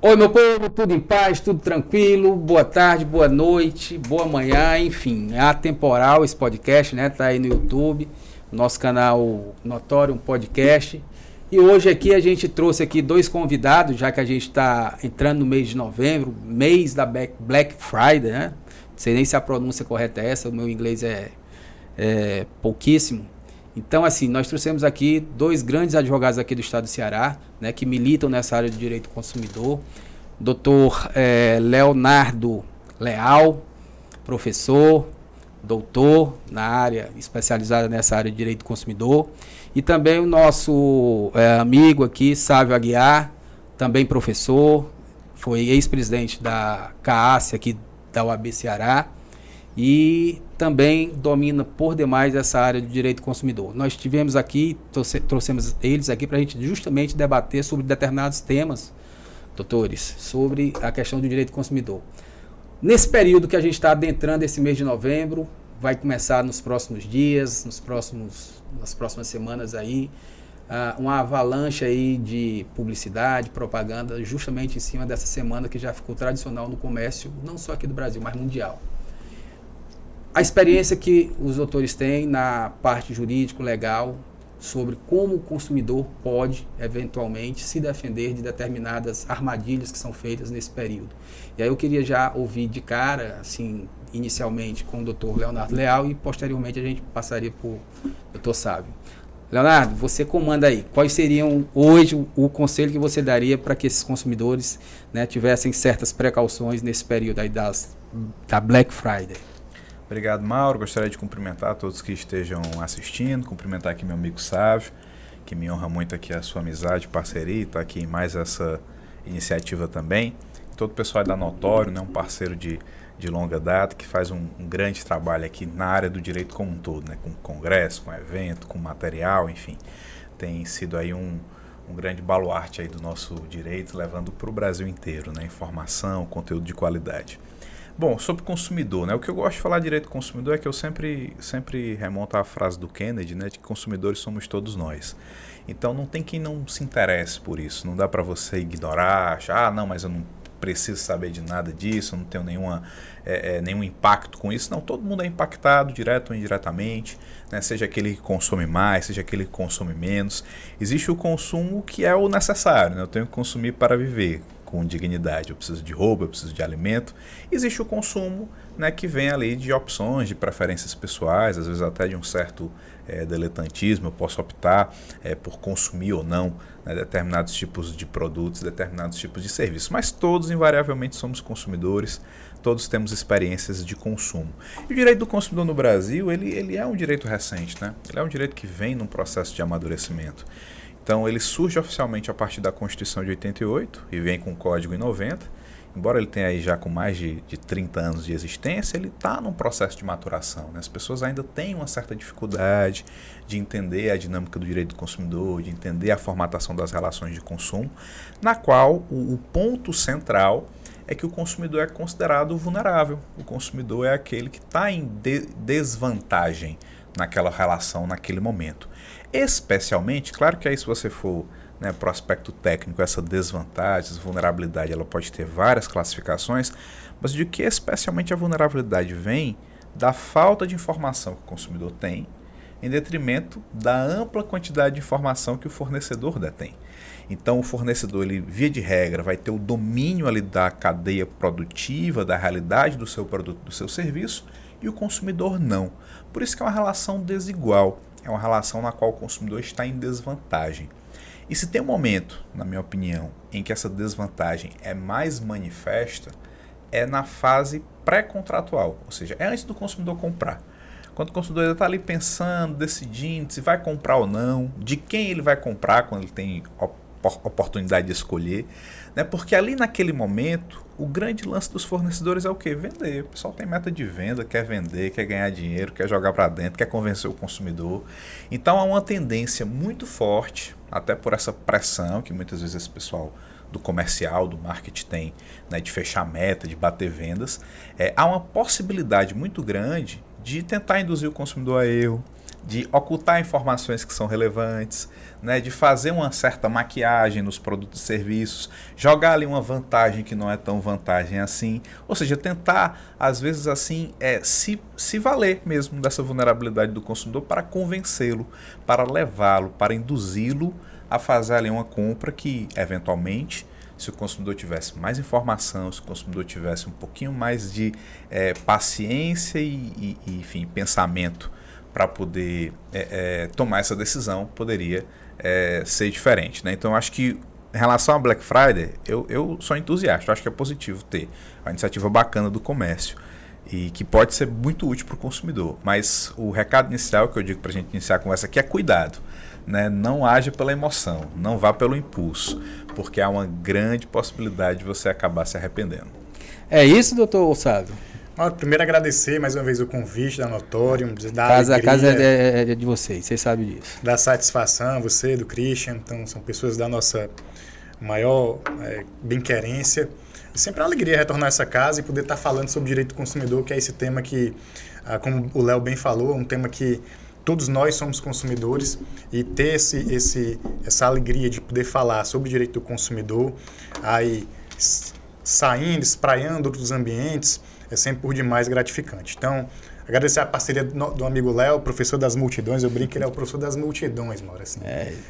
Oi, meu povo, tudo em paz, tudo tranquilo, boa tarde, boa noite, boa manhã, enfim, é atemporal esse podcast, né? Tá aí no YouTube, nosso canal Notório, um podcast. E hoje aqui a gente trouxe aqui dois convidados, já que a gente está entrando no mês de novembro, mês da Black Friday, né? Não sei nem se a pronúncia correta é essa, o meu inglês é pouquíssimo. Então, assim, nós trouxemos aqui dois grandes advogados aqui do estado do Ceará, né, que militam nessa área de direito do consumidor. Doutor Leonardo Leal, professor, doutor na área, especializada nessa área de direito do consumidor. E também o nosso amigo aqui, Sávio Aguiar, também professor, foi ex-presidente da CAASE aqui da UAB Ceará e também domina por demais essa área de direito do consumidor. Nós tivemos aqui, trouxemos eles aqui para a gente justamente debater sobre determinados temas, doutores, sobre a questão do direito do consumidor. Nesse período que a gente está adentrando esse mês de novembro, vai começar nos próximos dias, nas próximas semanas aí, uma avalanche aí de publicidade, propaganda, justamente em cima dessa semana que já ficou tradicional no comércio, não só aqui do Brasil, mas mundial. A experiência que os doutores têm na parte jurídico-legal sobre como o consumidor pode, eventualmente, se defender de determinadas armadilhas que são feitas nesse período. E aí eu queria já ouvir de cara, assim, inicialmente com o doutor Leonardo Leal e posteriormente a gente passaria para o doutor Sávio. Leonardo, você comanda aí. Quais seriam hoje o conselho que você daria para que esses consumidores, né, tivessem certas precauções nesse período aí da Black Friday? Obrigado, Mauro. Gostaria de cumprimentar todos que estejam assistindo, cumprimentar aqui meu amigo Sávio, que me honra muito aqui a sua amizade, parceria, e está aqui em mais essa iniciativa também. Todo o pessoal da Notório, né, um parceiro de longa data, que faz um grande trabalho aqui na área do direito como um todo, né, com congresso, com evento, com material, enfim. Tem sido aí um grande baluarte aí do nosso direito, levando para o Brasil inteiro, né, informação, conteúdo de qualidade. Bom, sobre consumidor, né? O que eu gosto de falar de direito do consumidor é que eu sempre remonto à frase do Kennedy, né? De que consumidores somos todos nós. Então não tem quem não se interesse por isso. Não dá para você ignorar, achar, não, mas eu não preciso saber de nada disso, eu não tenho nenhum impacto com isso. Não, todo mundo é impactado, direto ou indiretamente, né? Seja aquele que consome mais, seja aquele que consome menos. Existe o consumo que é o necessário, né? Eu tenho que consumir para viver com dignidade, eu preciso de roupa, eu preciso de alimento. Existe o consumo, né, que vem ali de opções, de preferências pessoais, às vezes até de um certo diletantismo, eu posso optar por consumir ou não, né, determinados tipos de produtos, determinados tipos de serviços, mas todos invariavelmente somos consumidores, todos temos experiências de consumo. E o direito do consumidor no Brasil, ele é um direito recente, né? Ele é um direito que vem num processo de amadurecimento. Então ele surge oficialmente a partir da Constituição de 88 e vem com o Código em 90. Embora ele tenha aí já com mais de 30 anos de existência, ele está num processo de maturação, né? As pessoas ainda têm uma certa dificuldade de entender a dinâmica do direito do consumidor, de entender a formatação das relações de consumo, na qual o ponto central é que o consumidor é considerado vulnerável. O consumidor é aquele que está em desvantagem naquela relação, naquele momento. Especialmente, claro que aí se você for, né, para o aspecto técnico, essa desvantagem, essa vulnerabilidade, ela pode ter várias classificações, mas de que especialmente a vulnerabilidade vem da falta de informação que o consumidor tem, em detrimento da ampla quantidade de informação que o fornecedor detém. Então o fornecedor, ele, via de regra, vai ter o domínio ali da cadeia produtiva, da realidade do seu produto, do seu serviço, e o consumidor não. Por isso que é uma relação desigual, é uma relação na qual o consumidor está em desvantagem. E se tem um momento, na minha opinião, em que essa desvantagem é mais manifesta, é na fase pré-contratual, ou seja, é antes do consumidor comprar. Quando o consumidor ainda está ali pensando, decidindo se vai comprar ou não, de quem ele vai comprar quando ele tem oportunidade de escolher, né? Porque ali naquele momento, o grande lance dos fornecedores é o quê? Vender. O pessoal tem meta de venda, quer vender, quer ganhar dinheiro, quer jogar para dentro, quer convencer o consumidor. Então há uma tendência muito forte, até por essa pressão que muitas vezes esse pessoal do comercial, do marketing tem, né, de fechar meta, de bater vendas, há uma possibilidade muito grande de tentar induzir o consumidor a erro, de ocultar informações que são relevantes, né, de fazer uma certa maquiagem nos produtos e serviços, jogar ali uma vantagem que não é tão vantagem assim, ou seja, tentar, às vezes assim, se valer mesmo dessa vulnerabilidade do consumidor para convencê-lo, para levá-lo, para induzi-lo a fazer ali uma compra que, eventualmente, se o consumidor tivesse mais informação, se o consumidor tivesse um pouquinho mais de paciência e, enfim, pensamento para poder tomar essa decisão, poderia ser diferente, né? Então, eu acho que em relação a Black Friday, eu sou entusiasta, eu acho que é positivo ter uma iniciativa bacana do comércio e que pode ser muito útil para o consumidor. Mas o recado inicial que eu digo para a gente iniciar a conversa aqui é cuidado. Né? Não haja pela emoção, não vá pelo impulso, porque há uma grande possibilidade de você acabar se arrependendo. É isso, doutor Sávio? Primeiro agradecer mais uma vez o convite da Notorium, a casa é de vocês sabem disso. Da satisfação, você, do Christian, então são pessoas da nossa maior bem-querência. Sempre é uma alegria retornar a essa casa e poder estar falando sobre direito do consumidor, que é esse tema que, como o Léo bem falou, é um tema que todos nós somos consumidores e ter essa alegria de poder falar sobre o direito do consumidor, aí saindo, espraiando outros ambientes, é sempre por demais gratificante. Então, agradecer a parceria do amigo Léo, professor das multidões. Eu brinco que ele é o professor das multidões, Mauro. Assim.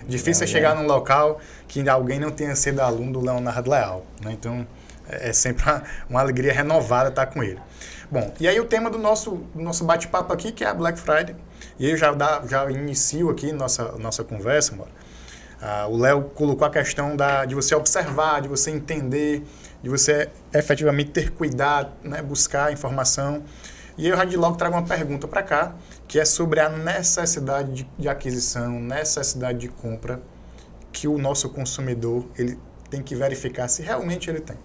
Difícil é chegar num local que alguém não tenha sido aluno do Leonardo Leal. Né? Então, é sempre uma alegria renovada estar com ele. Bom, e aí o tema do nosso bate-papo aqui, que é a Black Friday. E aí eu já inicio aqui nossa conversa, Mauro. O Léo colocou a questão de você observar, de você entender, de você efetivamente ter cuidado, né, buscar informação. E eu já de logo trago uma pergunta para cá, que é sobre a necessidade de aquisição, necessidade de compra, que o nosso consumidor ele tem que verificar se realmente ele tem.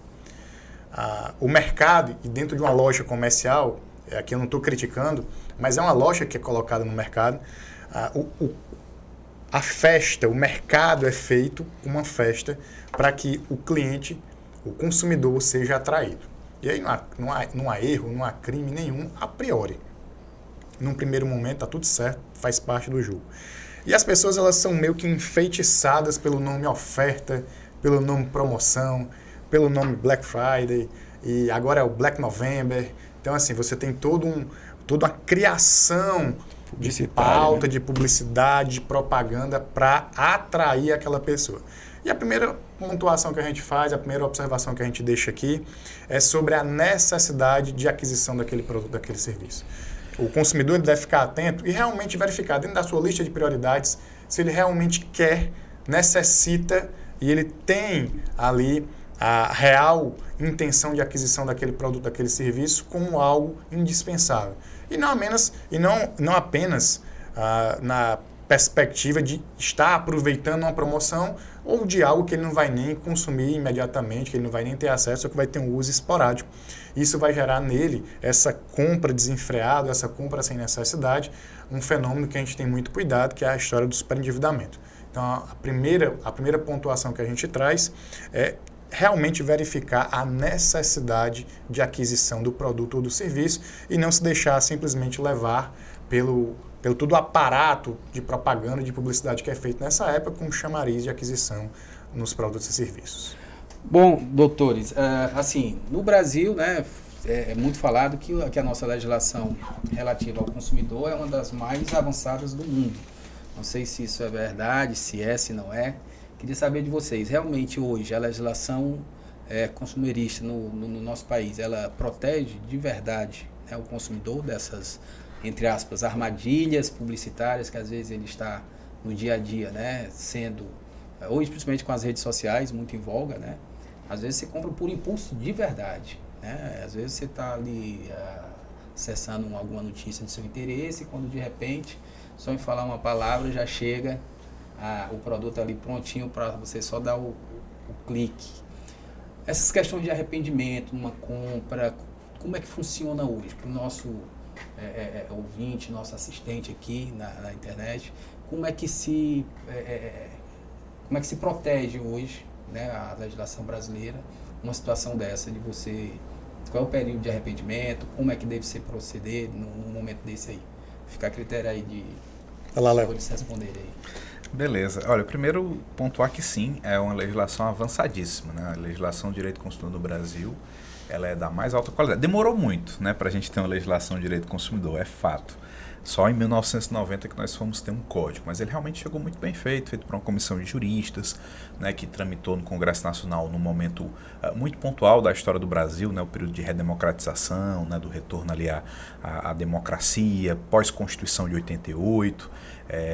O mercado, e dentro de uma loja comercial, aqui eu não estou criticando, mas é uma loja que é colocada no mercado, a festa, o mercado é feito uma festa para que o cliente, o consumidor, seja atraído. E aí não há erro, não há crime nenhum a priori. Num primeiro momento está tudo certo, faz parte do jogo. E as pessoas elas são meio que enfeitiçadas pelo nome oferta, pelo nome promoção, pelo nome Black Friday, e agora é o Black November. Então, assim, você tem toda uma criação de pauta, né? De publicidade, de propaganda para atrair aquela pessoa. E a primeira pontuação que a gente faz, a primeira observação que a gente deixa aqui é sobre a necessidade de aquisição daquele produto, daquele serviço. O consumidor deve ficar atento e realmente verificar dentro da sua lista de prioridades se ele realmente quer, necessita e ele tem ali a real intenção de aquisição daquele produto, daquele serviço como algo indispensável. E não apenas na perspectiva de estar aproveitando uma promoção ou de algo que ele não vai nem consumir imediatamente, que ele não vai nem ter acesso ou que vai ter um uso esporádico. Isso vai gerar nele essa compra desenfreada, essa compra sem necessidade, um fenômeno que a gente tem muito cuidado, que é a história do superendividamento. Então, a primeira pontuação que a gente traz é realmente verificar a necessidade de aquisição do produto ou do serviço e não se deixar simplesmente levar pelo todo o aparato de propaganda e de publicidade que é feito nessa época com chamariz de aquisição nos produtos e serviços. Bom, doutores, assim, no Brasil, né, é muito falado que a nossa legislação relativa ao consumidor é uma das mais avançadas do mundo. Não sei se isso é verdade, se não é. Queria saber de vocês, realmente hoje a legislação consumerista no nosso país, ela protege de verdade, né, o consumidor dessas, entre aspas, armadilhas publicitárias que às vezes ele está no dia a dia, né, sendo, hoje principalmente com as redes sociais, muito em voga, né, às vezes você compra por impulso de verdade, né, às vezes você está ali acessando alguma notícia de seu interesse e quando de repente, só em falar uma palavra já chega o produto ali prontinho para você só dar o clique. Essas questões de arrependimento, numa compra, como é que funciona hoje para o nosso ouvinte, nosso assistente aqui na internet? Como é que se protege hoje, né, a legislação brasileira, uma situação dessa de você... Qual é o período de arrependimento? Como é que deve se proceder num momento desse aí? Fica a critério aí Vai lá, Léo. Vou lhes responder aí. Beleza. Olha, primeiro pontuar que sim, é uma legislação avançadíssima, né? A legislação de direito do consumidor no Brasil, ela é da mais alta qualidade. Demorou muito, né, para a gente ter uma legislação de direito do consumidor, é fato. Só em 1990 que nós fomos ter um código, mas ele realmente chegou muito bem feito por uma comissão de juristas, né, que tramitou no Congresso Nacional num momento muito pontual da história do Brasil, né, o período de redemocratização, né, do retorno ali à democracia, pós-Constituição de 88.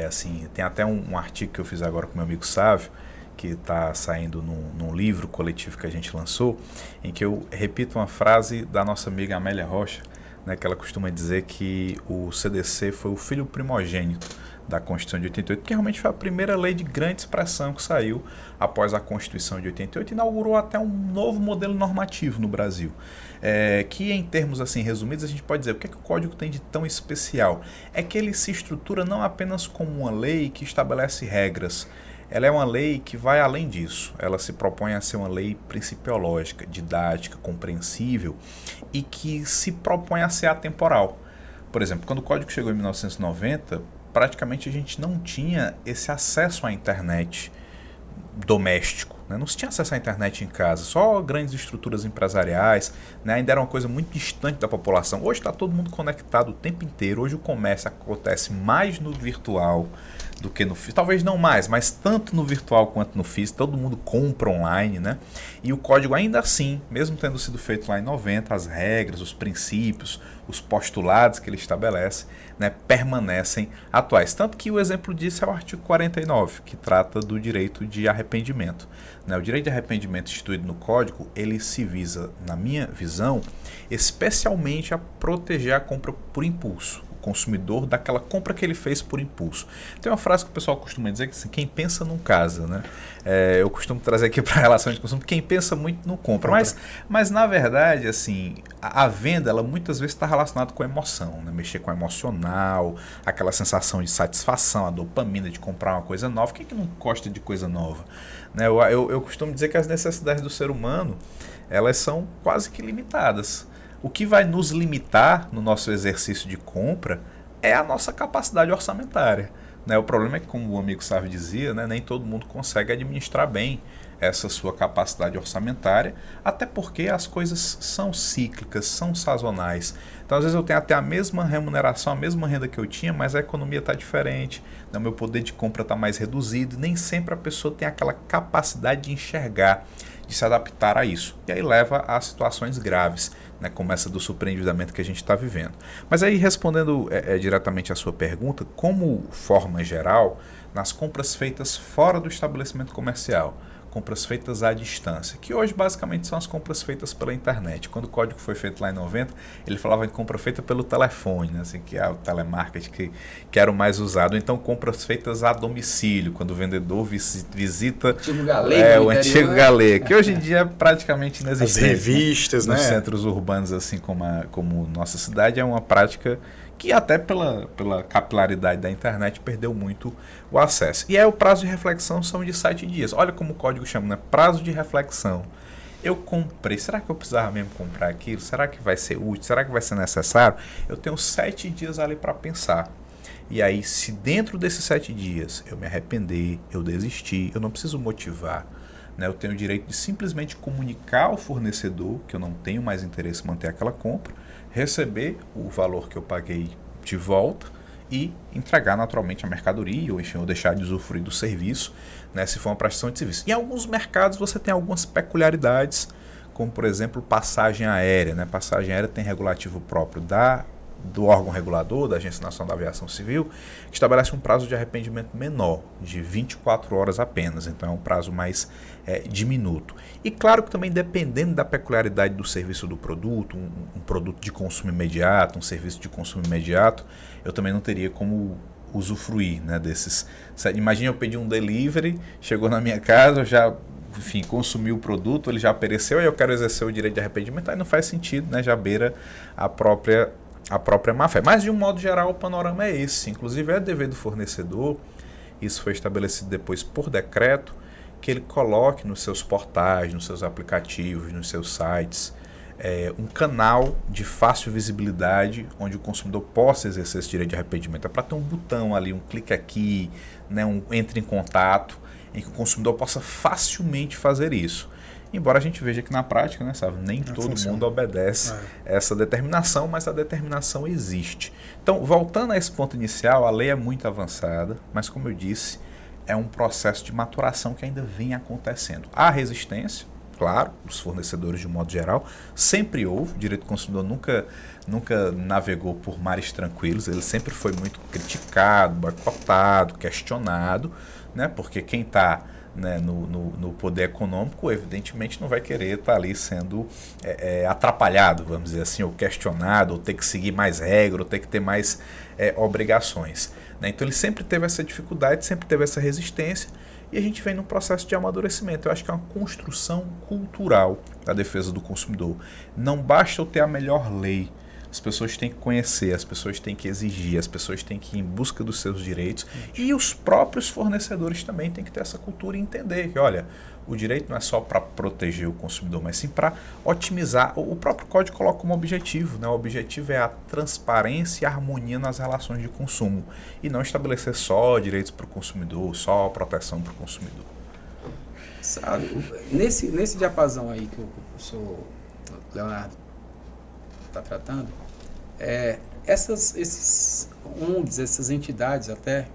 Assim, tem até um artigo que eu fiz agora com meu amigo Sávio, que está saindo num livro coletivo que a gente lançou, em que eu repito uma frase da nossa amiga Amélia Rocha, né, que ela costuma dizer que o CDC foi o filho primogênito da Constituição de 88, que realmente foi a primeira lei de grande expressão que saiu após a Constituição de 88 e inaugurou até um novo modelo normativo no Brasil. Que em termos assim resumidos a gente pode dizer o que é que o Código tem de tão especial? É que ele se estrutura não apenas como uma lei que estabelece regras. Ela é uma lei que vai além disso. Ela se propõe a ser uma lei principiológica, didática, compreensível e que se propõe a ser atemporal. Por exemplo, quando o Código chegou em 1990, praticamente a gente não tinha esse acesso à internet doméstico, né? Não se tinha acesso à internet em casa, só grandes estruturas empresariais, né? Ainda era uma coisa muito distante da população. Hoje está todo mundo conectado o tempo inteiro, hoje o comércio acontece mais no virtual do que no físico, talvez não mais, mas tanto no virtual quanto no físico, todo mundo compra online, né? E o código ainda assim, mesmo tendo sido feito lá em 90, as regras, os princípios, os postulados que ele estabelece, né, permanecem atuais. Tanto que o exemplo disso é o artigo 49, que trata do direito de arrependimento. Né? O direito de arrependimento instituído no código, ele se visa, na minha visão, especialmente a proteger a compra por impulso. Consumidor daquela compra que ele fez por impulso. Tem uma frase que o pessoal costuma dizer que assim, quem pensa não casa, né? Eu costumo trazer aqui para a relação de consumo, quem pensa muito não compra. Mas na verdade, assim, a venda, ela muitas vezes está relacionada com a emoção, né? Mexer com o emocional, aquela sensação de satisfação, a dopamina de comprar uma coisa nova. Quem é que não gosta de coisa nova? Né? Eu costumo dizer que as necessidades do ser humano, elas são quase que limitadas. O que vai nos limitar no nosso exercício de compra é a nossa capacidade orçamentária. Né? O problema é que, como o amigo Sávio dizia, né, nem todo mundo consegue administrar bem essa sua capacidade orçamentária, até porque as coisas são cíclicas, são sazonais. Então, às vezes eu tenho até a mesma remuneração, a mesma renda que eu tinha, mas a economia está diferente, né? O meu poder de compra está mais reduzido, nem sempre a pessoa tem aquela capacidade de enxergar, de se adaptar a isso. E aí leva a situações graves, né, como essa do superendividamento que a gente está vivendo. Mas aí, respondendo diretamente à sua pergunta, como forma geral, nas compras feitas fora do estabelecimento comercial, compras feitas à distância, que hoje basicamente são as compras feitas pela internet. Quando o código foi feito lá em 90, ele falava de compra feita pelo telefone, né, assim, que é o telemarketing que era o mais usado. Então, compras feitas a domicílio, quando o vendedor visita o antigo galê, que hoje em dia é praticamente inexistente. As revistas, né? Nos né? centros urbanos, assim como nossa cidade, é uma prática que até pela capilaridade da internet perdeu muito o acesso. E aí o prazo de reflexão são de 7 dias. Olha como o código chama, né? Prazo de reflexão. Eu comprei, será que eu precisava mesmo comprar aquilo? Será que vai ser útil? Será que vai ser necessário? Eu tenho 7 dias ali para pensar. E aí, se dentro desses 7 dias eu me arrepender, eu desistir, eu não preciso motivar. Né? Eu tenho o direito de simplesmente comunicar ao fornecedor que eu não tenho mais interesse em manter aquela compra, receber o valor que eu paguei de volta e entregar naturalmente a mercadoria, ou enfim, ou deixar de usufruir do serviço, né, se for uma prestação de serviço. Em alguns mercados você tem algumas peculiaridades, como por exemplo passagem aérea. Né? Passagem aérea tem regulativo próprio do órgão regulador, da Agência Nacional da Aviação Civil, que estabelece um prazo de arrependimento menor, de 24 horas apenas, então é um prazo mais diminuto. E claro que também dependendo da peculiaridade do serviço do produto, um produto de consumo imediato, um serviço de consumo imediato, eu também não teria como usufruir, né, desses. Imagina eu pedir um delivery, chegou na minha casa, eu já consumi o produto, ele já pereceu, e eu quero exercer o direito de arrependimento, aí não faz sentido, né, já beira a própria má-fé. Mas, de um modo geral, o panorama é esse. Inclusive, é dever do fornecedor, isso foi estabelecido depois por decreto, que ele coloque nos seus portais, nos seus aplicativos, nos seus sites, um canal de fácil visibilidade onde o consumidor possa exercer esse direito de arrependimento. É para ter um botão ali, um clique aqui, né, entre em contato, em que o consumidor possa facilmente fazer isso. Embora a gente veja que na prática, né, sabe, nem todo mundo obedece essa determinação, mas a determinação existe. Então, voltando a esse ponto inicial, a lei é muito avançada, mas como eu disse, é um processo de maturação que ainda vem acontecendo. Há resistência, claro, dos fornecedores de um modo geral, sempre houve, o direito do consumidor nunca navegou por mares tranquilos, ele sempre foi muito criticado, boicotado, questionado, né, porque quem está, né, no poder econômico, evidentemente não vai querer estar ali sendo atrapalhado, vamos dizer assim, ou questionado, ou ter que seguir mais regras, ou ter que ter mais obrigações. Né? Então ele sempre teve essa dificuldade, sempre teve essa resistência, e a gente vem num processo de amadurecimento. Eu acho que é uma construção cultural da defesa do consumidor. Não basta eu ter a melhor lei. As pessoas têm que conhecer, as pessoas têm que exigir, as pessoas têm que ir em busca dos seus direitos. E os próprios fornecedores também têm que ter essa cultura e entender que, olha, o direito não é só para proteger o consumidor, mas sim para otimizar. O próprio código coloca como objetivo, né? O objetivo é a transparência e a harmonia nas relações de consumo. E não estabelecer só direitos para o consumidor, só proteção para o consumidor. Sabe, nesse diapasão aí que o professor Leonardo está tratando, essas ONGs, essas entidades até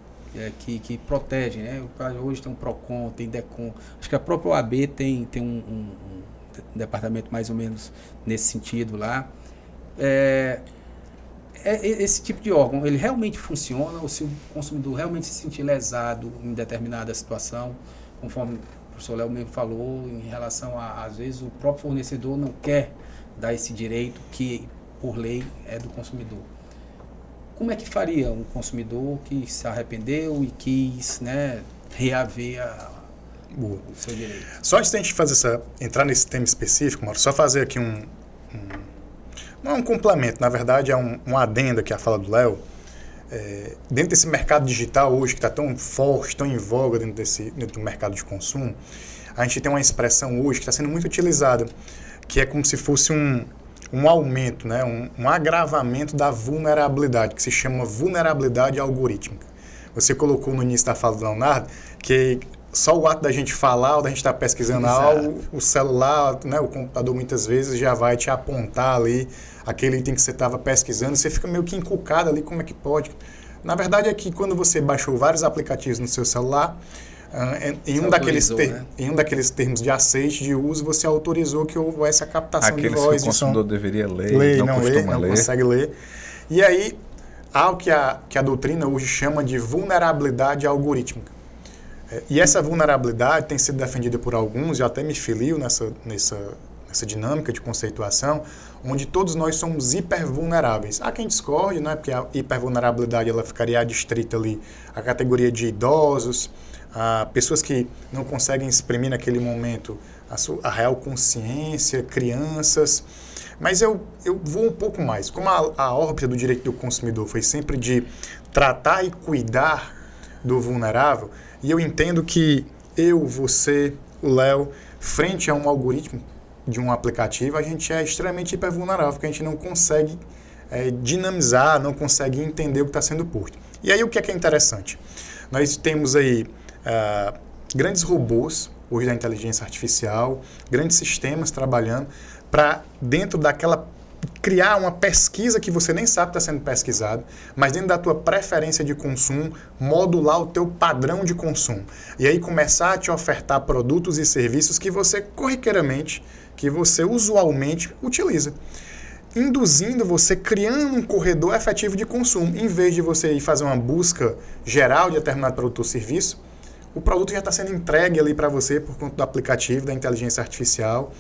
que protegem, né? Hoje tem um PROCON, tem DECON, acho que a própria OAB tem um departamento mais ou menos nesse sentido lá. Esse tipo de órgão, ele realmente funciona, ou se o consumidor realmente se sentir lesado em determinada situação, conforme o professor Léo mesmo falou, em relação às vezes o próprio fornecedor não quer dar esse direito que, por lei, é do consumidor. Como é que faria um consumidor que se arrependeu e quis, né, reaver o seu direito? Só antes de a gente entrar nesse tema específico, Mauro, só fazer aqui não é um complemento, na verdade é um adendo aqui à fala do Léo. Dentro desse mercado digital hoje, que está tão forte, tão em voga dentro do mercado de consumo, a gente tem uma expressão hoje que está sendo muito utilizada, que é como se fosse um aumento, né? um agravamento da vulnerabilidade, que se chama vulnerabilidade algorítmica. Você colocou no início da fala do Leonardo que só o ato da gente falar, ou da gente estar pesquisando algo, o celular, né, o computador muitas vezes já vai te apontar ali aquele item que você estava pesquisando, você fica meio que encucado ali, como é que pode? Na verdade é que quando você baixou vários aplicativos no seu celular, em um daqueles termos de aceite de uso, você autorizou que houvesse a captação de voz. Aqueles que o consumidor deveria ler, não consegue ler. E aí, há o que a doutrina hoje chama de vulnerabilidade algorítmica. E essa vulnerabilidade tem sido defendida por alguns, eu até me filio nessa dinâmica de conceituação, onde todos nós somos hipervulneráveis. Há quem discorde, né, porque a hipervulnerabilidade ela ficaria adstrita ali à categoria de idosos, a pessoas que não conseguem exprimir naquele momento a real consciência, crianças. Mas eu vou um pouco mais. Como a órbita do direito do consumidor foi sempre de tratar e cuidar do vulnerável, e eu entendo que você, o Léo, frente a um algoritmo de um aplicativo, a gente é extremamente hipervulnerável, porque a gente não consegue dinamizar, não consegue entender o que está sendo posto. E aí o que é interessante? Nós temos aí grandes robôs, hoje da inteligência artificial, grandes sistemas trabalhando para, dentro daquela, criar uma pesquisa que você nem sabe que está sendo pesquisado, mas dentro da tua preferência de consumo, modular o teu padrão de consumo. E aí começar a te ofertar produtos e serviços que você corriqueiramente, que você usualmente utiliza. Induzindo você, criando um corredor efetivo de consumo. Em vez de você ir fazer uma busca geral de determinado produto ou serviço, o produto já está sendo entregue ali para você por conta do aplicativo, da inteligência artificial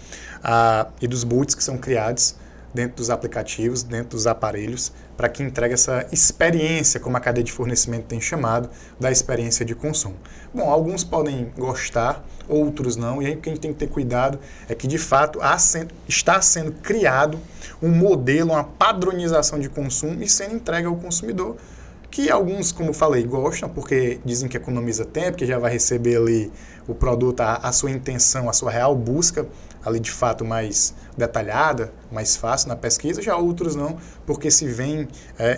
e dos bots que são criados dentro dos aplicativos, dentro dos aparelhos, para que entregue essa experiência, como a cadeia de fornecimento tem chamado, da experiência de consumo. Bom, alguns podem gostar, outros não, e aí o que a gente tem que ter cuidado é que, de fato, está sendo criado um modelo, uma padronização de consumo e sendo entregue ao consumidor que alguns, como eu falei, gostam, porque dizem que economiza tempo, que já vai receber ali o produto, a sua intenção, a sua real busca, ali de fato mais detalhada, mais fácil na pesquisa, já outros não, porque se veem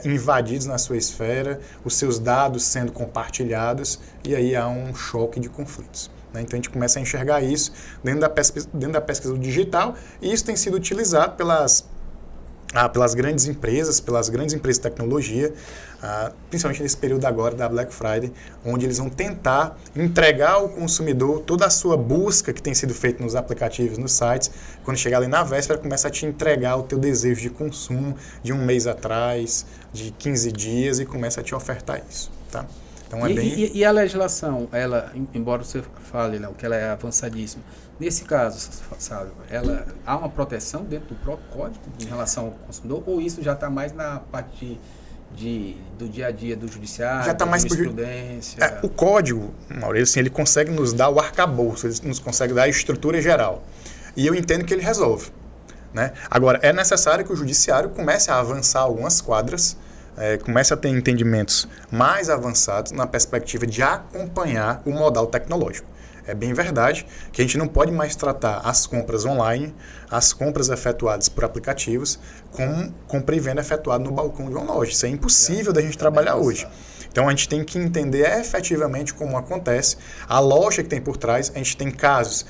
invadidos na sua esfera, os seus dados sendo compartilhados, e aí há um choque de conflitos. Né? Então a gente começa a enxergar isso dentro da pesquisa digital, e isso tem sido utilizado pelas grandes empresas de tecnologia, principalmente nesse período agora da Black Friday, onde eles vão tentar entregar ao consumidor toda a sua busca que tem sido feita nos aplicativos, nos sites. Quando chegar ali na véspera, começa a te entregar o teu desejo de consumo de um mês atrás, de 15 dias, e começa a te ofertar isso. Tá? Então E a legislação, ela, embora você fale, Léo, que ela é avançadíssima, nesse caso, sabe, há uma proteção dentro do próprio código em relação ao consumidor, ou isso já está mais na parte do dia a dia do judiciário, já tá da mais jurisprudência? O código, Maurício, assim, ele consegue nos dar o arcabouço, ele nos consegue dar a estrutura geral. E eu entendo que ele resolve. Né? Agora, é necessário que o judiciário comece a avançar algumas quadras, comece a ter entendimentos mais avançados na perspectiva de acompanhar o modal tecnológico. É bem verdade que a gente não pode mais tratar as compras online, as compras efetuadas por aplicativos, como compra e venda efetuada no balcão de uma loja. Isso é impossível da gente trabalhar hoje. Então a gente tem que entender efetivamente como acontece, a lógica que tem por trás. A gente tem casos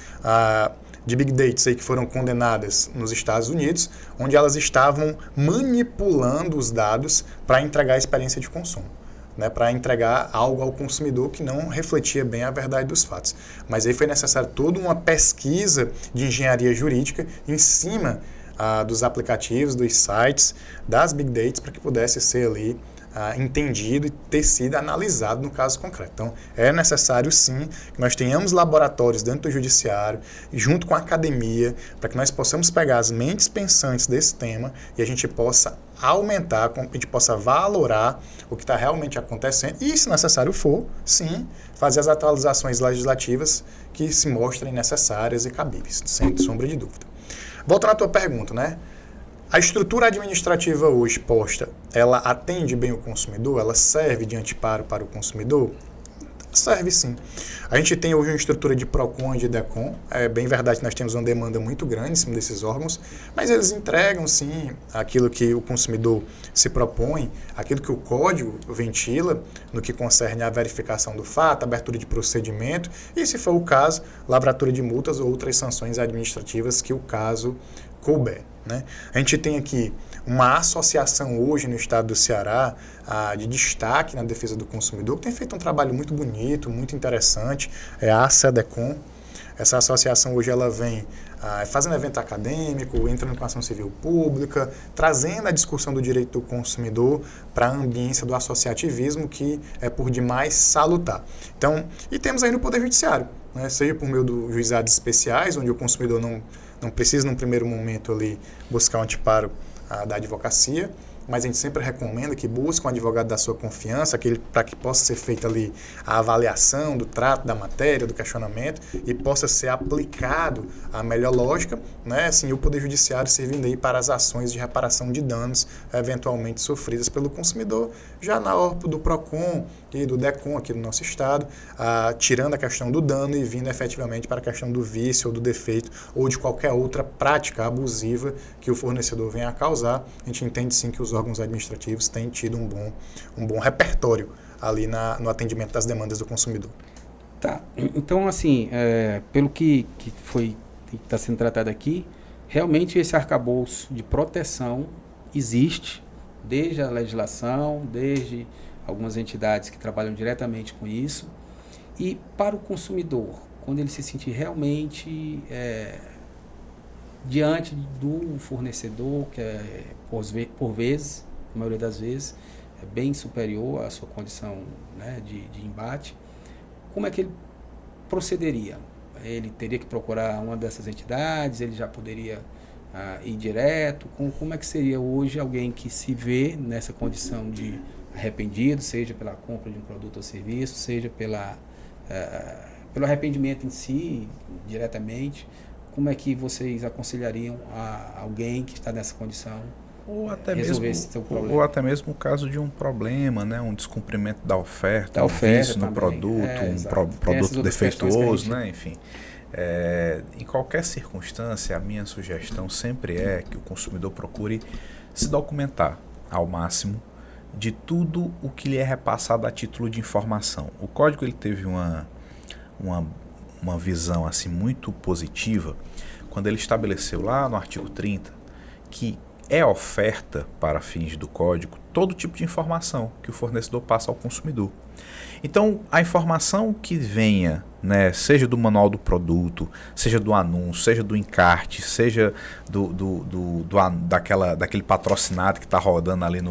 de Big Dates aí que foram condenadas nos Estados Unidos, onde elas estavam manipulando os dados para entregar a experiência de consumo. Né, para entregar algo ao consumidor que não refletia bem a verdade dos fatos. Mas aí foi necessário toda uma pesquisa de engenharia jurídica em cima dos aplicativos, dos sites, das Big Dates, para que pudesse ser ali entendido e ter sido analisado no caso concreto. Então, é necessário sim que nós tenhamos laboratórios dentro do judiciário, junto com a academia, para que nós possamos pegar as mentes pensantes desse tema e a gente possa aumentar, a gente possa valorar o que está realmente acontecendo e, se necessário for, sim, fazer as atualizações legislativas que se mostrem necessárias e cabíveis, sem sombra de dúvida. Voltando à tua pergunta, né? A estrutura administrativa hoje posta, ela atende bem o consumidor? Ela serve de anteparo para o consumidor? Serve sim. A gente tem hoje uma estrutura de PROCON e de DECON. É bem verdade que nós temos uma demanda muito grande em cima desses órgãos, mas eles entregam sim aquilo que o consumidor se propõe, aquilo que o código ventila no que concerne à verificação do fato, abertura de procedimento e, se for o caso, lavratura de multas ou outras sanções administrativas que o caso couber. Né? A gente tem aqui uma associação hoje no estado do Ceará de destaque na defesa do consumidor, que tem feito um trabalho muito bonito, muito interessante, é a SEDECOM. Essa associação hoje ela vem fazendo evento acadêmico, entrando com ação civil pública, trazendo a discussão do direito do consumidor para a ambiência do associativismo, que é por demais salutar. Então, e temos aí no Poder Judiciário, né? Seja por meio dos juizados especiais, onde o consumidor não precisa, num primeiro momento, ali, buscar um anteparo da advocacia, mas a gente sempre recomenda que busque um advogado da sua confiança, para que possa ser feita ali a avaliação do trato da matéria, do questionamento, e possa ser aplicado a melhor lógica, né? Assim, o Poder Judiciário servindo aí para as ações de reparação de danos eventualmente sofridas pelo consumidor, já na órbita do PROCON e do DECON aqui no nosso estado, tirando a questão do dano e vindo efetivamente para a questão do vício ou do defeito ou de qualquer outra prática abusiva que o fornecedor venha a causar. A gente entende sim que os órgãos administrativos têm tido um bom repertório ali no atendimento das demandas do consumidor. Tá, então assim, pelo que está sendo tratado aqui, realmente esse arcabouço de proteção existe desde a legislação, desde algumas entidades que trabalham diretamente com isso, e para o consumidor, quando ele se sentir realmente diante do fornecedor, que é, por vezes, a maioria das vezes, é bem superior à sua condição, né, de embate, como é que ele procederia? Ele teria que procurar uma dessas entidades, ele já poderia ir direto? Como é que seria hoje alguém que se vê nessa condição de arrependido, seja pela compra de um produto ou serviço, seja pelo arrependimento em si, diretamente? Como é que vocês aconselhariam a alguém que está nessa condição Ou até resolver mesmo, esse teu problema. ou até mesmo o caso de um problema, né? Um descumprimento da oferta, Da um oferta vício no também. produto, um Exato. Tem essas produto outras questões que a defeituoso, gente- né? Enfim. Em qualquer circunstância, a minha sugestão sempre é que o consumidor procure se documentar ao máximo de tudo o que lhe é repassado a título de informação. O código ele teve uma visão assim muito positiva quando ele estabeleceu lá no artigo 30 que é oferta para fins do código todo tipo de informação que o fornecedor passa ao consumidor. Então, a informação que venha, né, seja do manual do produto, seja do anúncio, seja do encarte, seja daquele patrocinado que está rodando ali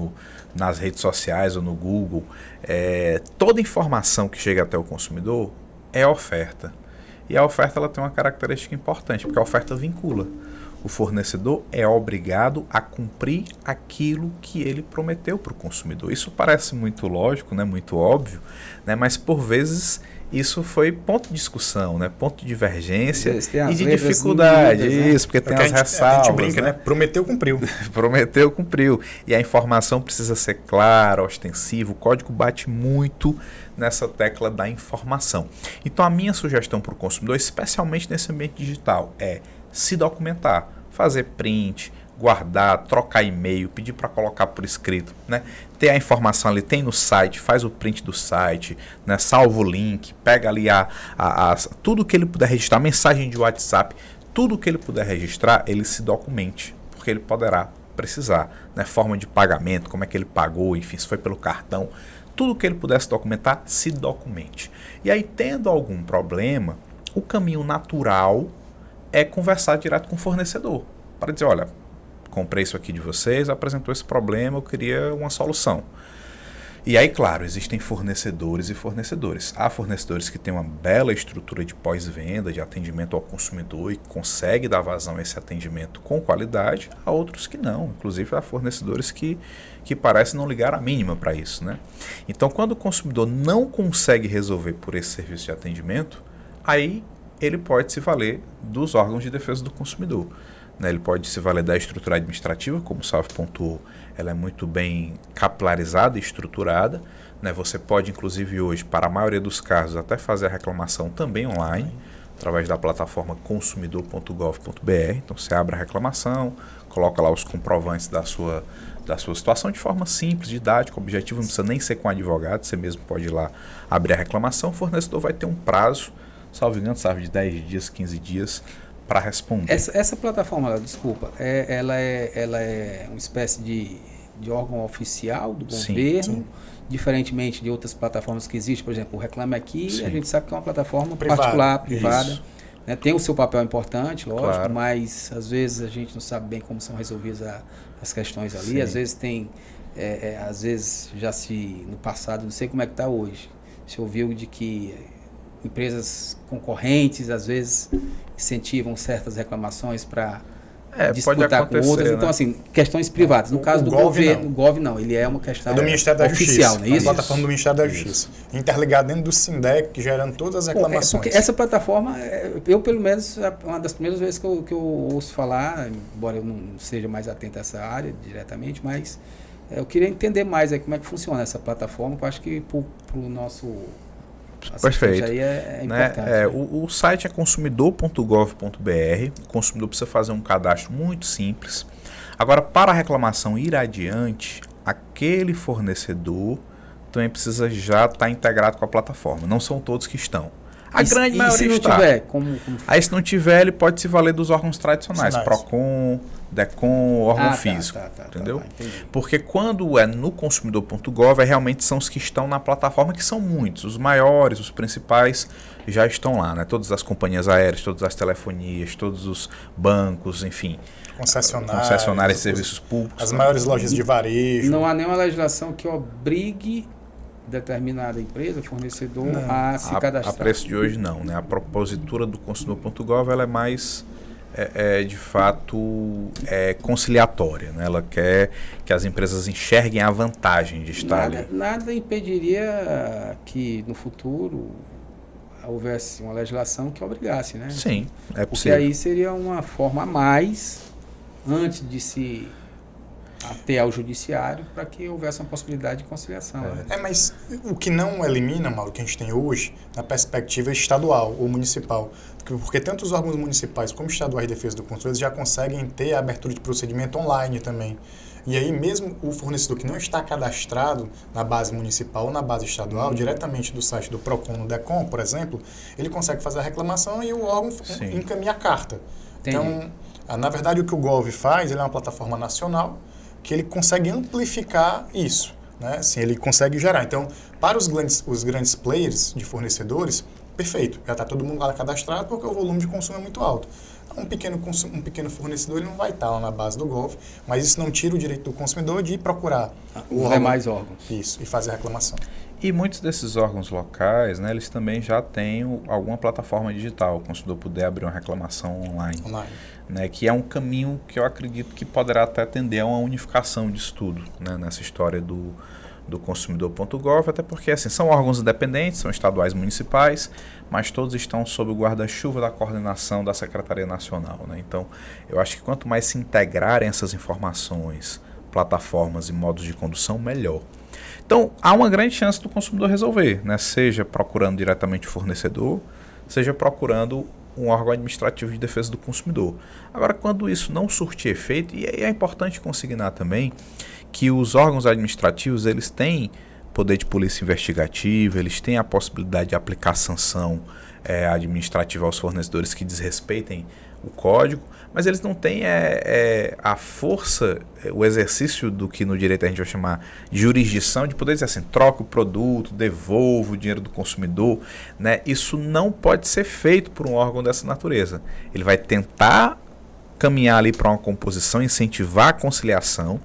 nas redes sociais ou no Google, toda informação que chega até o consumidor é oferta. E a oferta ela tem uma característica importante, porque a oferta vincula. O fornecedor é obrigado a cumprir aquilo que ele prometeu para o consumidor. Isso parece muito lógico, né, muito óbvio, né, mas por vezes isso foi ponto de discussão, né, ponto de divergência e de dificuldade. Medidas, né? Porque tem as ressalvas. A gente brinca, né? Prometeu, cumpriu. Prometeu, cumpriu. E a informação precisa ser clara, ostensiva. O código bate muito nessa tecla da informação. Então a minha sugestão para o consumidor, especialmente nesse ambiente digital, é se documentar, fazer print, guardar, trocar e-mail, pedir para colocar por escrito, né? Ter a informação ali, tem no site, faz o print do site, né? Salva o link, pega ali tudo que ele puder registrar, mensagem de WhatsApp, tudo que ele puder registrar, ele se documente, porque ele poderá precisar, né? Forma de pagamento, como é que ele pagou, enfim, se foi pelo cartão, tudo que ele pudesse documentar, se documente. E aí, tendo algum problema, o caminho natural é conversar direto com o fornecedor, para dizer, olha, comprei isso aqui de vocês, apresentou esse problema, eu queria uma solução. E aí, claro, existem fornecedores e fornecedores. Há fornecedores que têm uma bela estrutura de pós-venda, de atendimento ao consumidor e consegue dar vazão a esse atendimento com qualidade, há outros que não. Inclusive, há fornecedores que parecem não ligar a mínima para isso, né? Então, quando o consumidor não consegue resolver por esse serviço de atendimento, aí ele pode se valer dos órgãos de defesa do consumidor. Né? Ele pode se valer da estrutura administrativa, como o Salve pontuou, ela é muito bem capilarizada e estruturada. Né? Você pode, inclusive hoje, para a maioria dos casos, até fazer a reclamação também online, através da plataforma consumidor.gov.br. Então você abre a reclamação, coloca lá os comprovantes da sua situação de forma simples, didática, objetiva, não precisa nem ser com advogado, você mesmo pode ir lá abrir a reclamação, o fornecedor vai ter um prazo, salvo engano, sabe, de 10 dias, 15 dias para responder. Essa plataforma, desculpa, ela é uma espécie de órgão oficial do governo, sim. Diferentemente de outras plataformas que existem, por exemplo, o Reclame Aqui, Sim. a gente sabe que é uma plataforma Privada, particular, privada. isso. Né? Tem o seu papel importante, lógico, Claro. mas às vezes a gente não sabe bem como são resolvidas as questões ali. Sim. Às vezes às vezes no passado, não sei como é que está hoje, se ouviu de que empresas concorrentes às vezes incentivam certas reclamações para Pode disputar com acontecer, outras. Então, né? assim, questões privadas. No caso do Gov, governo, não. o Gov não, ele é uma questão É do Ministério da oficial, Justiça. não é isso? A plataforma do Ministério da Justiça. Interligado dentro do SINDEC, gerando todas as reclamações. Porque essa plataforma, eu pelo menos, é uma das primeiras vezes que eu ouço falar, embora eu não seja mais atento a essa área diretamente, mas eu queria entender mais aí como é que funciona essa plataforma, que eu acho que para o nosso Perfeito. aí é Né? importante. O site é consumidor.gov.br. O consumidor precisa fazer um cadastro muito simples. Agora, para a reclamação ir adiante, aquele fornecedor também precisa já estar integrado com a plataforma. Não são todos que estão. A grande e maioria se não está. tiver, como Aí, se não tiver, ele pode se valer dos órgãos tradicionais. PROCON, DECON, órgão físico. Entendeu? Entendi. Porque quando é no consumidor.gov, realmente são os que estão na plataforma, que são muitos. Os maiores, os principais, já estão lá. Né? Todas as companhias aéreas, todas as telefonias, todos os bancos, enfim. Concessionárias de serviços públicos. As maiores lojas de varejo. Não há nenhuma legislação que obrigue determinada empresa, fornecedor, a se cadastrar. A preço de hoje não, né? A propositura do consumidor.gov ela é mais, de fato, conciliatória, né? Ela quer que as empresas enxerguem a vantagem de estar ali. Nada impediria que no futuro houvesse uma legislação que obrigasse, né? Sim, é Porque possível. aí seria uma forma a mais, antes de se até ao judiciário para que houvesse uma possibilidade de conciliação. Né? Mas o que não elimina, Mauro, que a gente tem hoje, na perspectiva estadual ou municipal, porque tanto os órgãos municipais como estaduais de defesa do consumidor já conseguem ter a abertura de procedimento online também. E aí mesmo o fornecedor que não está cadastrado na base municipal ou na base estadual, diretamente do site do PROCON, no DECOM, por exemplo, ele consegue fazer a reclamação e o órgão encaminha a carta. Entendi. Então, na verdade, o que o Gov faz, ele é uma plataforma nacional que ele consegue amplificar isso, né? Assim, ele consegue gerar. Então, para os grandes players de fornecedores, perfeito, já está todo mundo lá cadastrado porque o volume de consumo é muito alto. Um pequeno fornecedor ele não vai estar lá na base do Gov, mas isso não tira o direito do consumidor de ir procurar os demais órgãos. Isso, e fazer a reclamação. E muitos desses órgãos locais, né, eles também já têm alguma plataforma digital, o consumidor puder abrir uma reclamação online. Né, que é um caminho que eu acredito que poderá até tender a uma unificação disso tudo, né, nessa história do consumidor.gov, até porque assim, são órgãos independentes, são estaduais municipais, mas todos estão sob o guarda-chuva da coordenação da Secretaria Nacional. Né? Então, eu acho que quanto mais se integrarem essas informações, plataformas e modos de condução, melhor. Então, há uma grande chance do consumidor resolver, né? Seja procurando diretamente o fornecedor, seja procurando um órgão administrativo de defesa do consumidor. Agora, quando isso não surtir efeito, e é importante consignar também que os órgãos administrativos eles têm poder de polícia investigativa, eles têm a possibilidade de aplicar sanção administrativa aos fornecedores que desrespeitem o código, mas eles não têm a força, o exercício do que no direito a gente vai chamar de jurisdição, de poder dizer assim, troca o produto, devolva o dinheiro do consumidor. Né? Isso não pode ser feito por um órgão dessa natureza. Ele vai tentar caminhar ali para uma composição, incentivar a conciliação,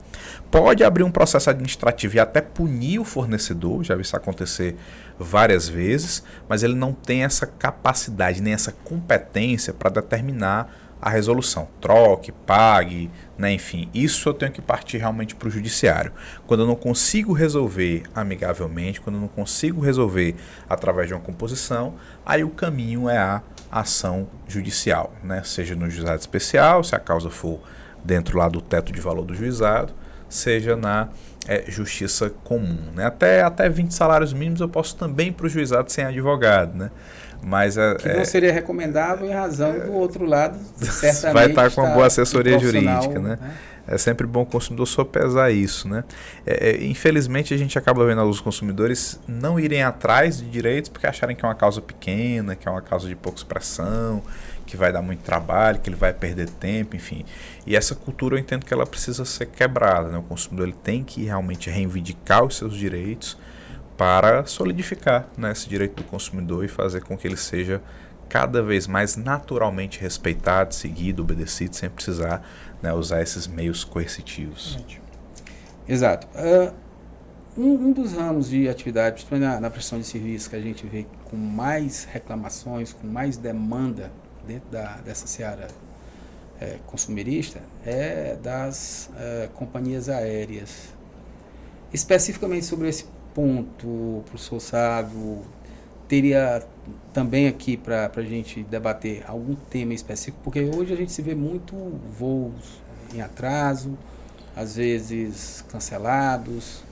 pode abrir um processo administrativo e até punir o fornecedor, já vi isso acontecer várias vezes, mas ele não tem essa capacidade, nem essa competência para determinar a resolução. Troque, pague, né? Enfim, isso eu tenho que partir realmente para o judiciário. Quando eu não consigo resolver amigavelmente, quando eu não consigo resolver através de uma composição, aí o caminho é a ação judicial, né? Seja no juizado especial, se a causa for dentro lá do teto de valor do juizado, seja na justiça comum. Né? Até 20 salários mínimos eu posso também ir para o juizado sem advogado. Né? Mas que não seria recomendável em razão do outro lado, certamente vai estar com uma boa assessoria jurídica. Né? Né? É sempre bom o consumidor sopesar isso. Né? Infelizmente, a gente acaba vendo os consumidores não irem atrás de direitos porque acharem que é uma causa pequena, que é uma causa de pouca expressão, que vai dar muito trabalho, que ele vai perder tempo, enfim. E essa cultura eu entendo que ela precisa ser quebrada. Né? O consumidor ele tem que realmente reivindicar os seus direitos para solidificar, né, esse direito do consumidor e fazer com que ele seja cada vez mais naturalmente respeitado, seguido, obedecido, sem precisar, né, usar esses meios coercitivos. Exato. Um dos ramos de atividade, principalmente na prestação de serviço, que a gente vê com mais reclamações, com mais demanda dentro dessa seara consumerista, é das companhias aéreas. Especificamente sobre esse ponto, o professor Sávio teria também aqui para a gente debater algum tema específico, porque hoje a gente se vê muito voos em atraso, às vezes cancelados,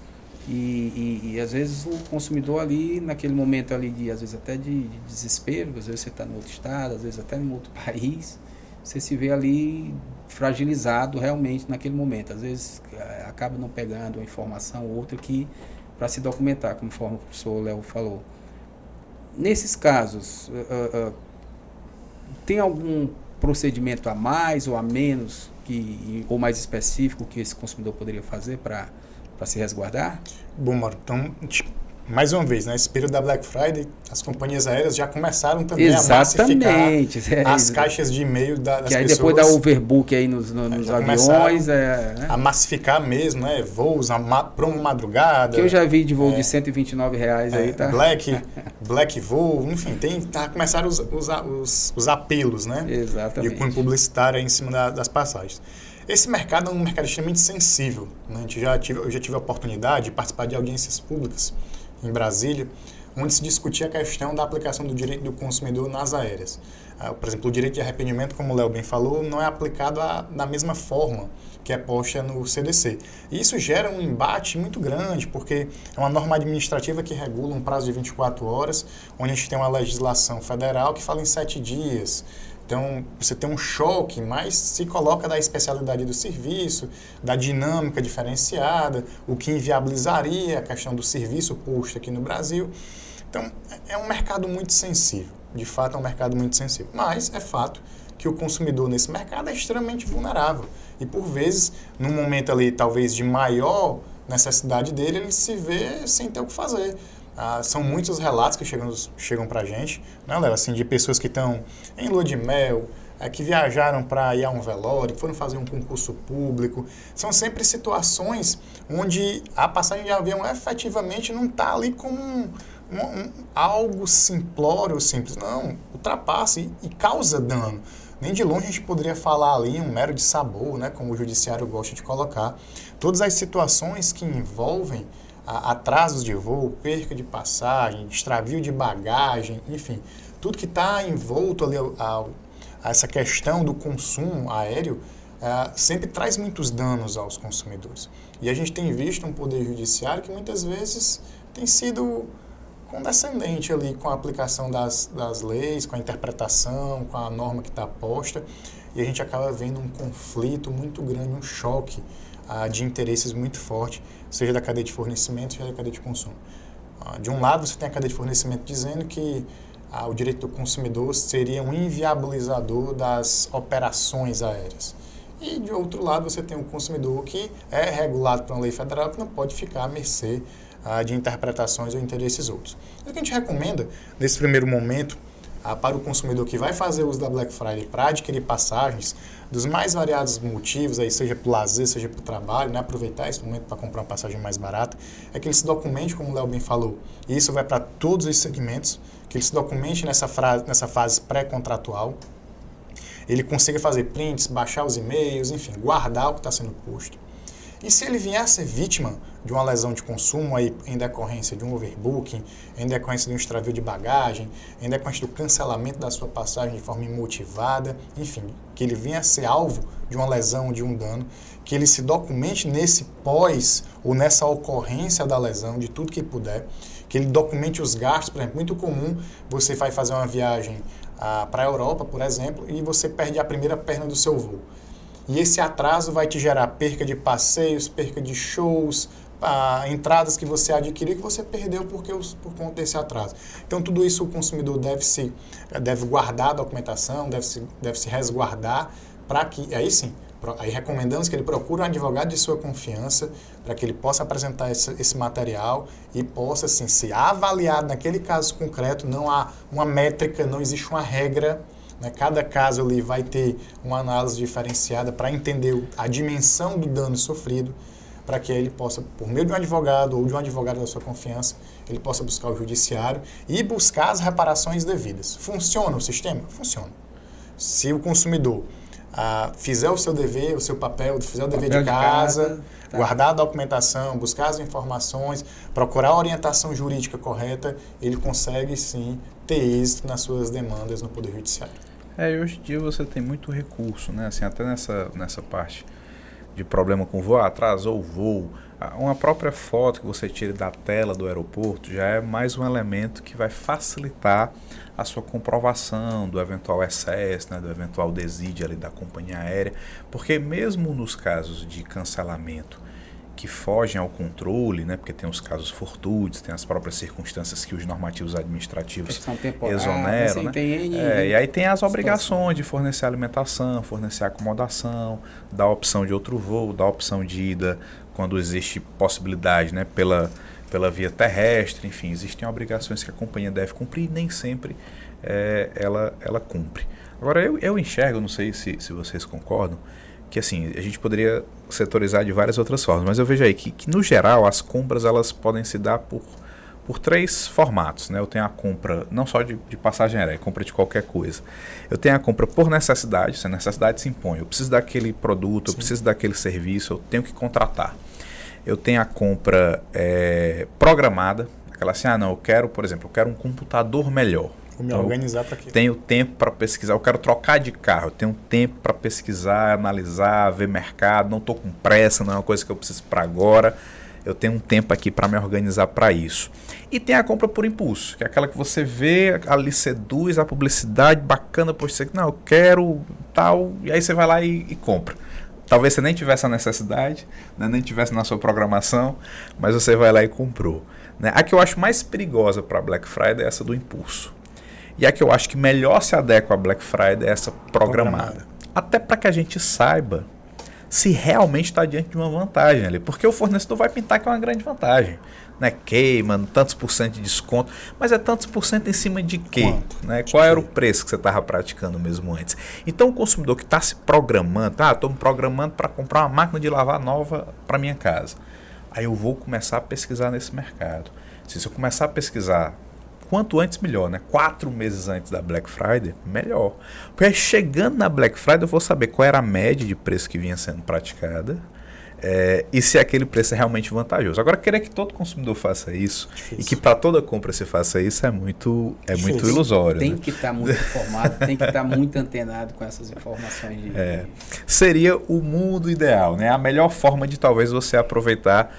e às vezes o consumidor ali, naquele momento ali de, às vezes até de desespero, às vezes você está em outro estado, às vezes até em outro país, você se vê ali fragilizado realmente naquele momento. Às vezes acaba não pegando uma informação ou outra que para se documentar, conforme o professor Léo falou. Nesses casos, tem algum procedimento a mais ou a menos, ou mais específico, que esse consumidor poderia fazer para se resguardar? Bom, Mauro, então, mais uma vez, nesse período da Black Friday, as companhias aéreas já começaram também a massificar as caixas de e-mail das que aí pessoas. Depois da overbook aí nos aviões. A massificar mesmo, né? Voos para uma madrugada. Que eu já vi de voo de R$129 aí, tá? Black voo, enfim, começaram os apelos, né? Exatamente. E com publicitário aí em cima das passagens. Esse mercado é um mercado extremamente sensível. Né? Eu já tive a oportunidade de participar de audiências públicas em Brasília, onde se discutia a questão da aplicação do direito do consumidor nas aéreas. Por exemplo, o direito de arrependimento, como o Léo bem falou, não é aplicado da mesma forma que é posta no CDC. E isso gera um embate muito grande, porque é uma norma administrativa que regula um prazo de 24 horas, onde a gente tem uma legislação federal que fala em 7 dias. Então, você tem um choque, mas se coloca da especialidade do serviço, da dinâmica diferenciada, o que inviabilizaria a questão do serviço posto aqui no Brasil. Então, é um mercado muito sensível. De fato, é um mercado muito sensível. Mas é fato que o consumidor nesse mercado é extremamente vulnerável. E, por vezes, num momento ali, talvez, de maior necessidade dele, ele se vê sem ter o que fazer. São muitos os relatos que chegam para a gente, né, Léo? Assim, de pessoas que estão em lua de mel, que viajaram para ir a um velório, que foram fazer um concurso público. São sempre situações onde a passagem de avião efetivamente não está ali como algo simplório, simples. Não, ultrapassa e causa dano. Nem de longe a gente poderia falar ali um mero de sabor, né, como o judiciário gosta de colocar. Todas as situações que envolvem atrasos de voo, perca de passagem, extravio de bagagem, enfim, tudo que está envolto ali a essa questão do consumo aéreo sempre traz muitos danos aos consumidores. E a gente tem visto um poder judiciário que muitas vezes tem sido condescendente ali com a aplicação das leis, com a interpretação, com a norma que está posta, e a gente acaba vendo um conflito muito grande, um choque de interesses muito forte, seja da cadeia de fornecimento, seja da cadeia de consumo. De um lado, você tem a cadeia de fornecimento dizendo que o direito do consumidor seria um inviabilizador das operações aéreas. E, de outro lado, você tem o consumidor que é regulado por uma lei federal que não pode ficar à mercê de interpretações ou interesses outros. O que a gente recomenda, nesse primeiro momento, para o consumidor que vai fazer uso da Black Friday para adquirir passagens, dos mais variados motivos, aí, seja para o lazer, seja para o trabalho, né, aproveitar esse momento para comprar uma passagem mais barata, é que ele se documente, como o Léo bem falou, e isso vai para todos os segmentos, que ele se documente nessa fase pré-contratual, ele consiga fazer prints, baixar os e-mails, enfim, guardar o que está sendo posto. E se ele vier a ser vítima de uma lesão de consumo aí, em decorrência de um overbooking, em decorrência de um extravio de bagagem, em decorrência do cancelamento da sua passagem de forma imotivada, enfim, que ele venha a ser alvo de uma lesão, de um dano, que ele se documente nesse pós ou nessa ocorrência da lesão, de tudo que puder, que ele documente os gastos. Por exemplo, muito comum, você vai fazer uma viagem para a Europa, por exemplo, e você perde a primeira perna do seu voo. E esse atraso vai te gerar perca de passeios, perca de shows, entradas que você adquiriu que você perdeu por conta desse atraso. Então, tudo isso o consumidor deve guardar a documentação, deve se resguardar para que, aí sim, aí recomendamos que ele procure um advogado de sua confiança para que ele possa apresentar esse material e possa, assim, ser avaliado naquele caso concreto. Não há uma métrica, não existe uma regra. Cada caso ali vai ter uma análise diferenciada para entender a dimensão do dano sofrido, para que ele possa, por meio de um advogado ou de um advogado da sua confiança, ele possa buscar o judiciário e buscar as reparações devidas. Funciona o sistema? Funciona. Se o consumidor fizer o seu dever, o seu papel, fizer o dever de casa, tá, guardar a documentação, buscar as informações, procurar a orientação jurídica correta, ele consegue sim ter êxito nas suas demandas no Poder Judiciário. E hoje em dia você tem muito recurso, né? Assim, até nessa parte de problema com voo, atrasou o voo, uma própria foto que você tira da tela do aeroporto já é mais um elemento que vai facilitar a sua comprovação do eventual excesso, né, do eventual desídia ali da companhia aérea, porque mesmo nos casos de cancelamento que fogem ao controle, né, porque tem os casos fortuitos, tem as próprias circunstâncias que os normativos administrativos exoneram, né? E aí tem as obrigações de fornecer alimentação, fornecer acomodação, dar opção de outro voo, dar opção de ida quando existe possibilidade, né, pela via terrestre, enfim, existem obrigações que a companhia deve cumprir e nem sempre ela cumpre. Agora, eu enxergo, não sei se vocês concordam, que assim, a gente poderia setorizar de várias outras formas, mas eu vejo aí que no geral as compras elas podem se dar por 3 formatos, né? Eu tenho a compra não só de passagem aérea, compra de qualquer coisa. Eu tenho a compra por necessidade, se a necessidade se impõe, eu preciso daquele produto, eu preciso daquele serviço, eu tenho que contratar. Eu tenho a compra programada, Aquela assim, não, eu quero, por exemplo, eu quero um computador melhor. Vou me organizar para aquilo. Tenho tempo para pesquisar, eu quero trocar de carro, eu tenho tempo para pesquisar, analisar, ver mercado, não estou com pressa, não é uma coisa que eu preciso para agora, eu tenho um tempo aqui para me organizar para isso. E tem a compra por impulso, que é aquela que você vê, ali seduz, a publicidade bacana, por você, não, eu quero tal, e aí você vai lá e compra. Talvez você nem tivesse a necessidade, né, nem tivesse na sua programação, mas você vai lá e comprou. Né? A que eu acho mais perigosa para Black Friday é essa do impulso. E a que eu acho que melhor se adequa a Black Friday é essa programada. Até para que a gente saiba se realmente está diante de uma vantagem ali. Porque o fornecedor vai pintar que é uma grande vantagem. Né? Queima, tantos por cento de desconto. Mas é tantos por cento em cima de quê? Né? Qual era o preço que você estava praticando mesmo antes? Então o consumidor que está se programando, estou me programando para comprar uma máquina de lavar nova para minha casa. Aí eu vou começar a pesquisar nesse mercado. Se eu começar a pesquisar, quanto antes melhor, né? 4 meses antes da Black Friday, melhor. Porque aí, chegando na Black Friday eu vou saber qual era a média de preço que vinha sendo praticada e se aquele preço é realmente vantajoso. Agora, querer que todo consumidor faça isso e que para toda compra se faça isso é muito ilusório. Tem né? que estar muito informado, tem que estar muito antenado com essas informações. Seria o mundo ideal, né? A melhor forma de talvez você aproveitar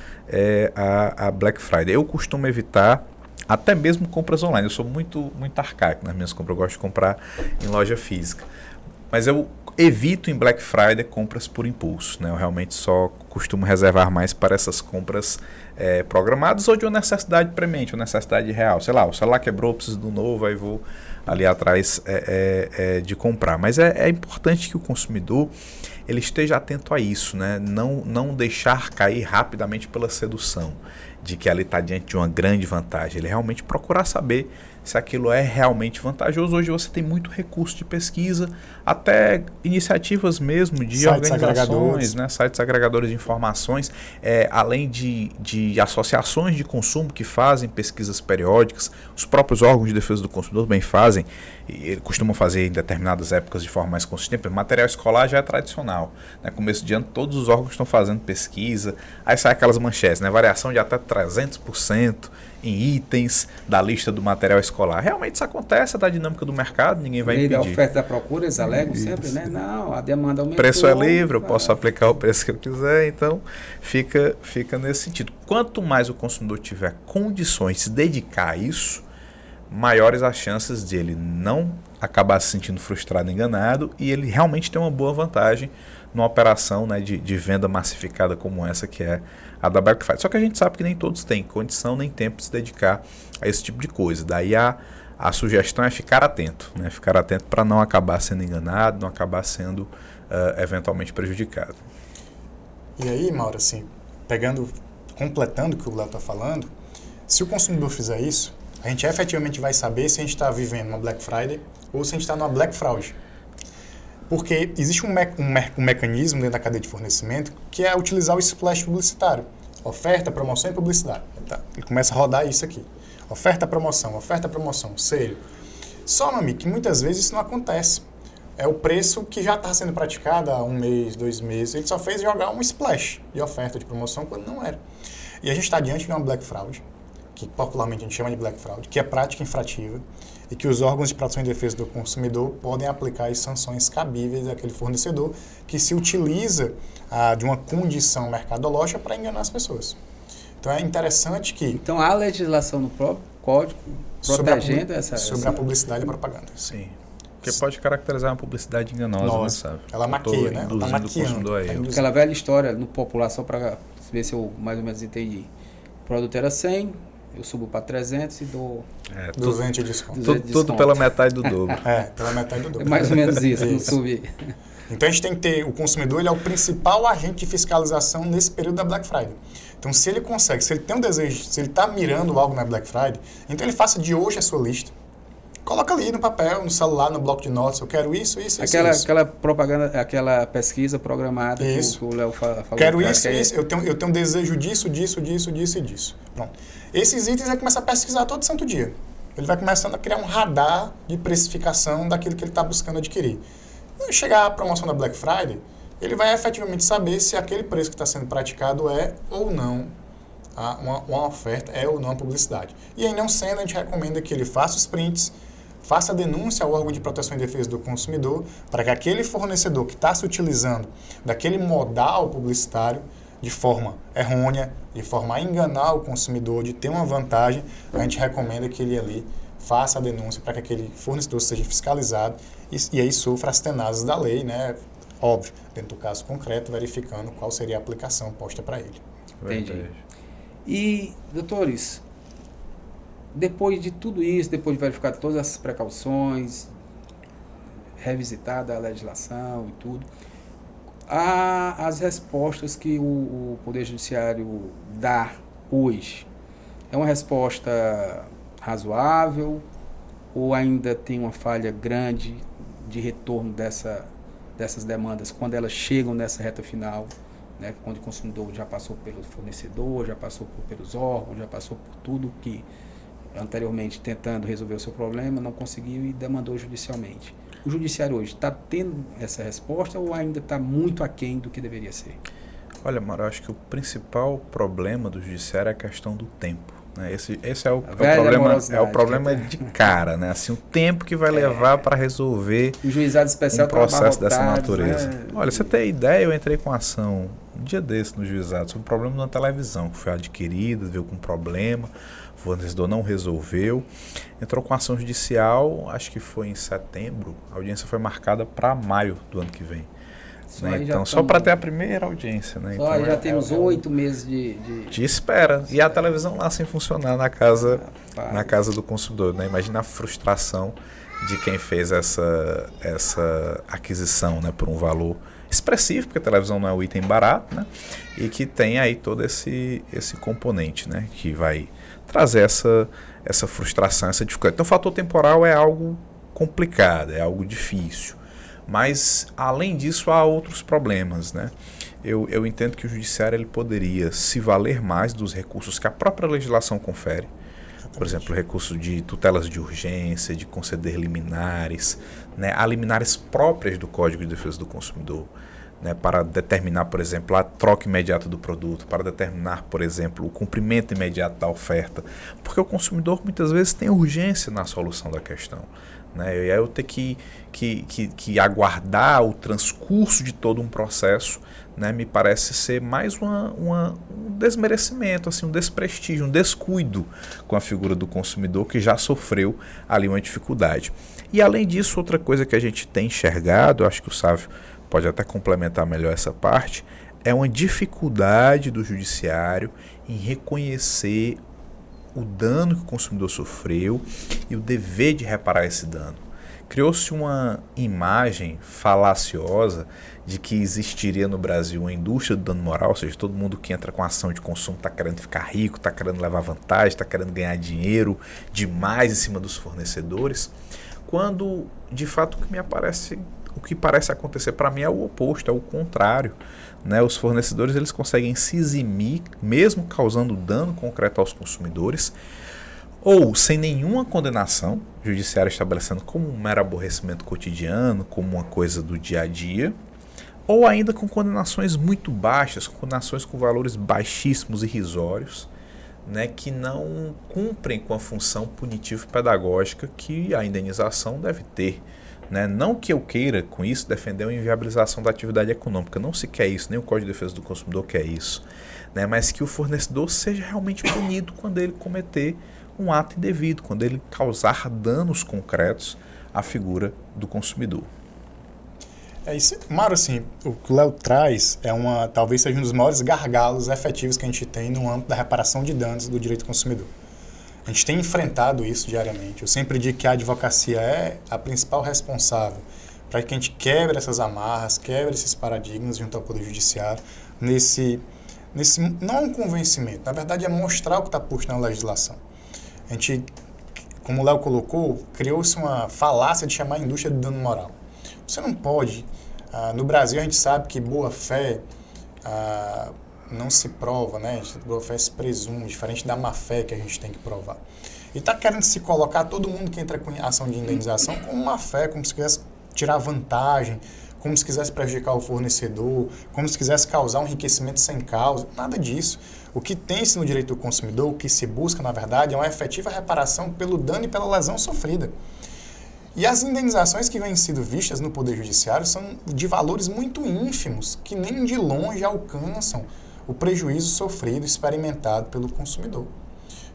a Black Friday. Eu costumo evitar até mesmo compras online. Eu sou muito arcaico nas minhas compras. Eu gosto de comprar em loja física. Mas eu evito em Black Friday compras por impulso. Né? Eu realmente só costumo reservar mais para essas compras programadas ou de uma necessidade premente, uma necessidade real. Sei lá, o celular quebrou, preciso de um novo, aí vou ali atrás de comprar. Mas é importante que o consumidor ele esteja atento a isso, né? Não deixar cair rapidamente pela sedução de que ali está diante de uma grande vantagem. Ele realmente procurar saber se aquilo é realmente vantajoso. Hoje você tem muito recurso de pesquisa, até iniciativas mesmo de sites organizações, né? Sites agregadores de informações, além de associações de consumo que fazem pesquisas periódicas. Os próprios órgãos de defesa do consumidor bem fazem, e costumam fazer em determinadas épocas de forma mais consistente. Material escolar já é tradicional. Né? Começo de ano todos os órgãos estão fazendo pesquisa, aí sai aquelas manchetes, né? Variação de até 300% em itens da lista do material escolar. Realmente isso acontece, é da dinâmica do mercado, ninguém vai impedir. Da oferta e da procura, eles alegam sempre, né? Não, a demanda aumentou. O preço é livre, eu posso aplicar o preço que eu quiser, então fica nesse sentido. Quanto mais o consumidor tiver condições de se dedicar a isso, maiores as chances de ele não acabar se sentindo frustrado, enganado, e ele realmente ter uma boa vantagem numa operação, né, de venda massificada como essa que é a da Black Friday. Só que a gente sabe que nem todos têm condição nem tempo de se dedicar a esse tipo de coisa. Daí a sugestão é ficar atento, né? Ficar atento para não acabar sendo enganado, não acabar sendo eventualmente prejudicado. E aí, Mauro, assim, completando o que o Léo está falando, se o consumidor fizer isso, a gente efetivamente vai saber se a gente está vivendo uma Black Friday ou se a gente está numa Black Fraud. Porque existe um mecanismo dentro da cadeia de fornecimento que é utilizar o splash publicitário. Oferta, promoção e publicidade. Ele começa a rodar isso aqui. Oferta, promoção, selo. Só, meu amigo, que muitas vezes isso não acontece. É o preço que já está sendo praticado há 1 mês, 2 meses. Ele só fez jogar um splash de oferta de promoção quando não era. E a gente está diante de uma Black Fraud, que popularmente a gente chama de Black Fraud, que é prática infrativa, e que os órgãos de proteção e defesa do consumidor podem aplicar as sanções cabíveis àquele fornecedor que se utiliza de uma condição mercadológica para enganar as pessoas. Então é interessante que... Então há legislação no próprio código protegendo sobre a publicidade e propaganda. Sim. Porque pode caracterizar uma publicidade enganosa, né, sabe? Ela maquia, né? Ela tá maquiando. Aquela velha história no popular, só para ver se eu mais ou menos entendi. O produto era 100, eu subo para 300 e dou 200 de desconto. Tudo pela metade do dobro. Pela metade do dobro. É mais ou menos isso, não subir. Então a gente tem que ter, o consumidor ele é o principal agente de fiscalização nesse período da Black Friday. Então se ele consegue, se ele tem um desejo, se ele está mirando algo na Black Friday, então ele faça de hoje a sua lista. Coloca ali no papel, no celular, no bloco de notas, eu quero isso. Aquela propaganda, aquela pesquisa programada que o Léo falou. Quero isso, eu tenho um desejo disso. Pronto. Esses itens ele começa a pesquisar todo santo dia. Ele vai começando a criar um radar de precificação daquilo que ele está buscando adquirir. Quando chegar a promoção da Black Friday, ele vai efetivamente saber se aquele preço que está sendo praticado é ou não uma oferta é ou não a publicidade. E aí, não sendo, a gente recomenda que ele faça os prints, faça a denúncia ao órgão de proteção e defesa do consumidor, para que aquele fornecedor que está se utilizando daquele modal publicitário de forma errônea, de forma a enganar o consumidor, de ter uma vantagem, a gente recomenda que ele ali faça a denúncia para que aquele fornecedor seja fiscalizado e aí sofra as tenazes da lei, né? Óbvio, dentro do caso concreto, verificando qual seria a aplicação posta para ele. Entendi. E, doutores, depois de tudo isso, depois de verificar todas essas precauções, revisitada a legislação e tudo, as respostas que o Poder Judiciário dá hoje, é uma resposta razoável ou ainda tem uma falha grande de retorno dessas demandas quando elas chegam nessa reta final, né, quando o consumidor já passou pelo fornecedor, já passou pelos órgãos, já passou por tudo que anteriormente tentando resolver o seu problema, não conseguiu e demandou judicialmente. O judiciário hoje está tendo essa resposta ou ainda está muito aquém do que deveria ser? Olha, Mauro, eu acho que o principal problema do judiciário é a questão do tempo. Né? Esse é o problema de cara, né? Assim, o tempo que vai levar para resolver o juizado especial um processo dessa natureza. Né? Olha, você tem ideia, eu entrei com ação um dia desse no juizado sobre um problema na televisão, que foi adquirida, veio com problema, o fornecedor não resolveu, entrou com ação judicial, acho que foi em setembro, a audiência foi marcada para maio do ano que vem. Né? Então, só para ter a primeira audiência. Né? Só então, já temos 8 meses de espera. E a televisão lá sem funcionar na casa do consumidor. Né? Imagina a frustração de quem fez essa aquisição, né? Por um valor expressivo, porque a televisão não é um item barato, né? E que tem aí todo esse componente, né? Que vai trazer essa frustração, essa dificuldade. Então, o fator temporal é algo complicado, é algo difícil. Mas, além disso, há outros problemas, né? Eu entendo que o judiciário ele poderia se valer mais dos recursos que a própria legislação confere. Por exemplo, recurso de tutelas de urgência, de conceder liminares, né? Há liminares próprias do Código de Defesa do Consumidor, né? Para determinar, por exemplo, a troca imediata do produto, para determinar, por exemplo, o cumprimento imediato da oferta. Porque o consumidor, muitas vezes, tem urgência na solução da questão. Né? E aí eu ter que aguardar o transcurso de todo um processo, né? Me parece ser mais um desmerecimento, assim, um desprestígio, um descuido com a figura do consumidor que já sofreu ali uma dificuldade. E além disso, outra coisa que a gente tem enxergado, acho que o Sávio pode até complementar melhor essa parte, é uma dificuldade do judiciário em reconhecer o dano que o consumidor sofreu e o dever de reparar esse dano. Criou-se uma imagem falaciosa de que existiria no Brasil uma indústria do dano moral, ou seja, todo mundo que entra com ação de consumo está querendo ficar rico, está querendo levar vantagem, está querendo ganhar dinheiro demais em cima dos fornecedores, quando, de fato, o que parece acontecer para mim é o oposto, é o contrário. Né? Os fornecedores eles conseguem se eximir, mesmo causando dano concreto aos consumidores, ou sem nenhuma condenação, o judiciário estabelecendo como um mero aborrecimento cotidiano, como uma coisa do dia a dia, ou ainda com condenações muito baixas, condenações com valores baixíssimos e irrisórios, né, que não cumprem com a função punitivo-pedagógica que a indenização deve ter. Né? Não que eu queira, com isso, defender a inviabilização da atividade econômica. Não se quer isso, nem o Código de Defesa do Consumidor quer isso. Né? Mas que o fornecedor seja realmente punido quando ele cometer um ato indevido, quando ele causar danos concretos à figura do consumidor. É isso, Mário, assim, o que o Léo traz talvez seja um dos maiores gargalos efetivos que a gente tem no âmbito da reparação de danos do direito do consumidor. A gente tem enfrentado isso diariamente. Eu sempre digo que a advocacia é a principal responsável para que a gente quebre essas amarras, quebre esses paradigmas junto ao Poder Judiciário, nesse não é um convencimento, na verdade é mostrar o que está posto na legislação. A gente, como o Léo colocou, criou-se uma falácia de chamar a indústria de dano moral. Você não pode, no Brasil a gente sabe que boa-fé não se prova, né? Boa fé se presume, diferente da má fé que a gente tem que provar. E está querendo se colocar todo mundo que entra com ação de indenização como má fé, como se quisesse tirar vantagem, como se quisesse prejudicar o fornecedor, como se quisesse causar um enriquecimento sem causa. Nada disso. O que tem-se no direito do consumidor, o que se busca, na verdade, é uma efetiva reparação pelo dano e pela lesão sofrida. E as indenizações que vêm sendo vistas no Poder Judiciário são de valores muito ínfimos, que nem de longe alcançam o prejuízo sofrido, experimentado pelo consumidor.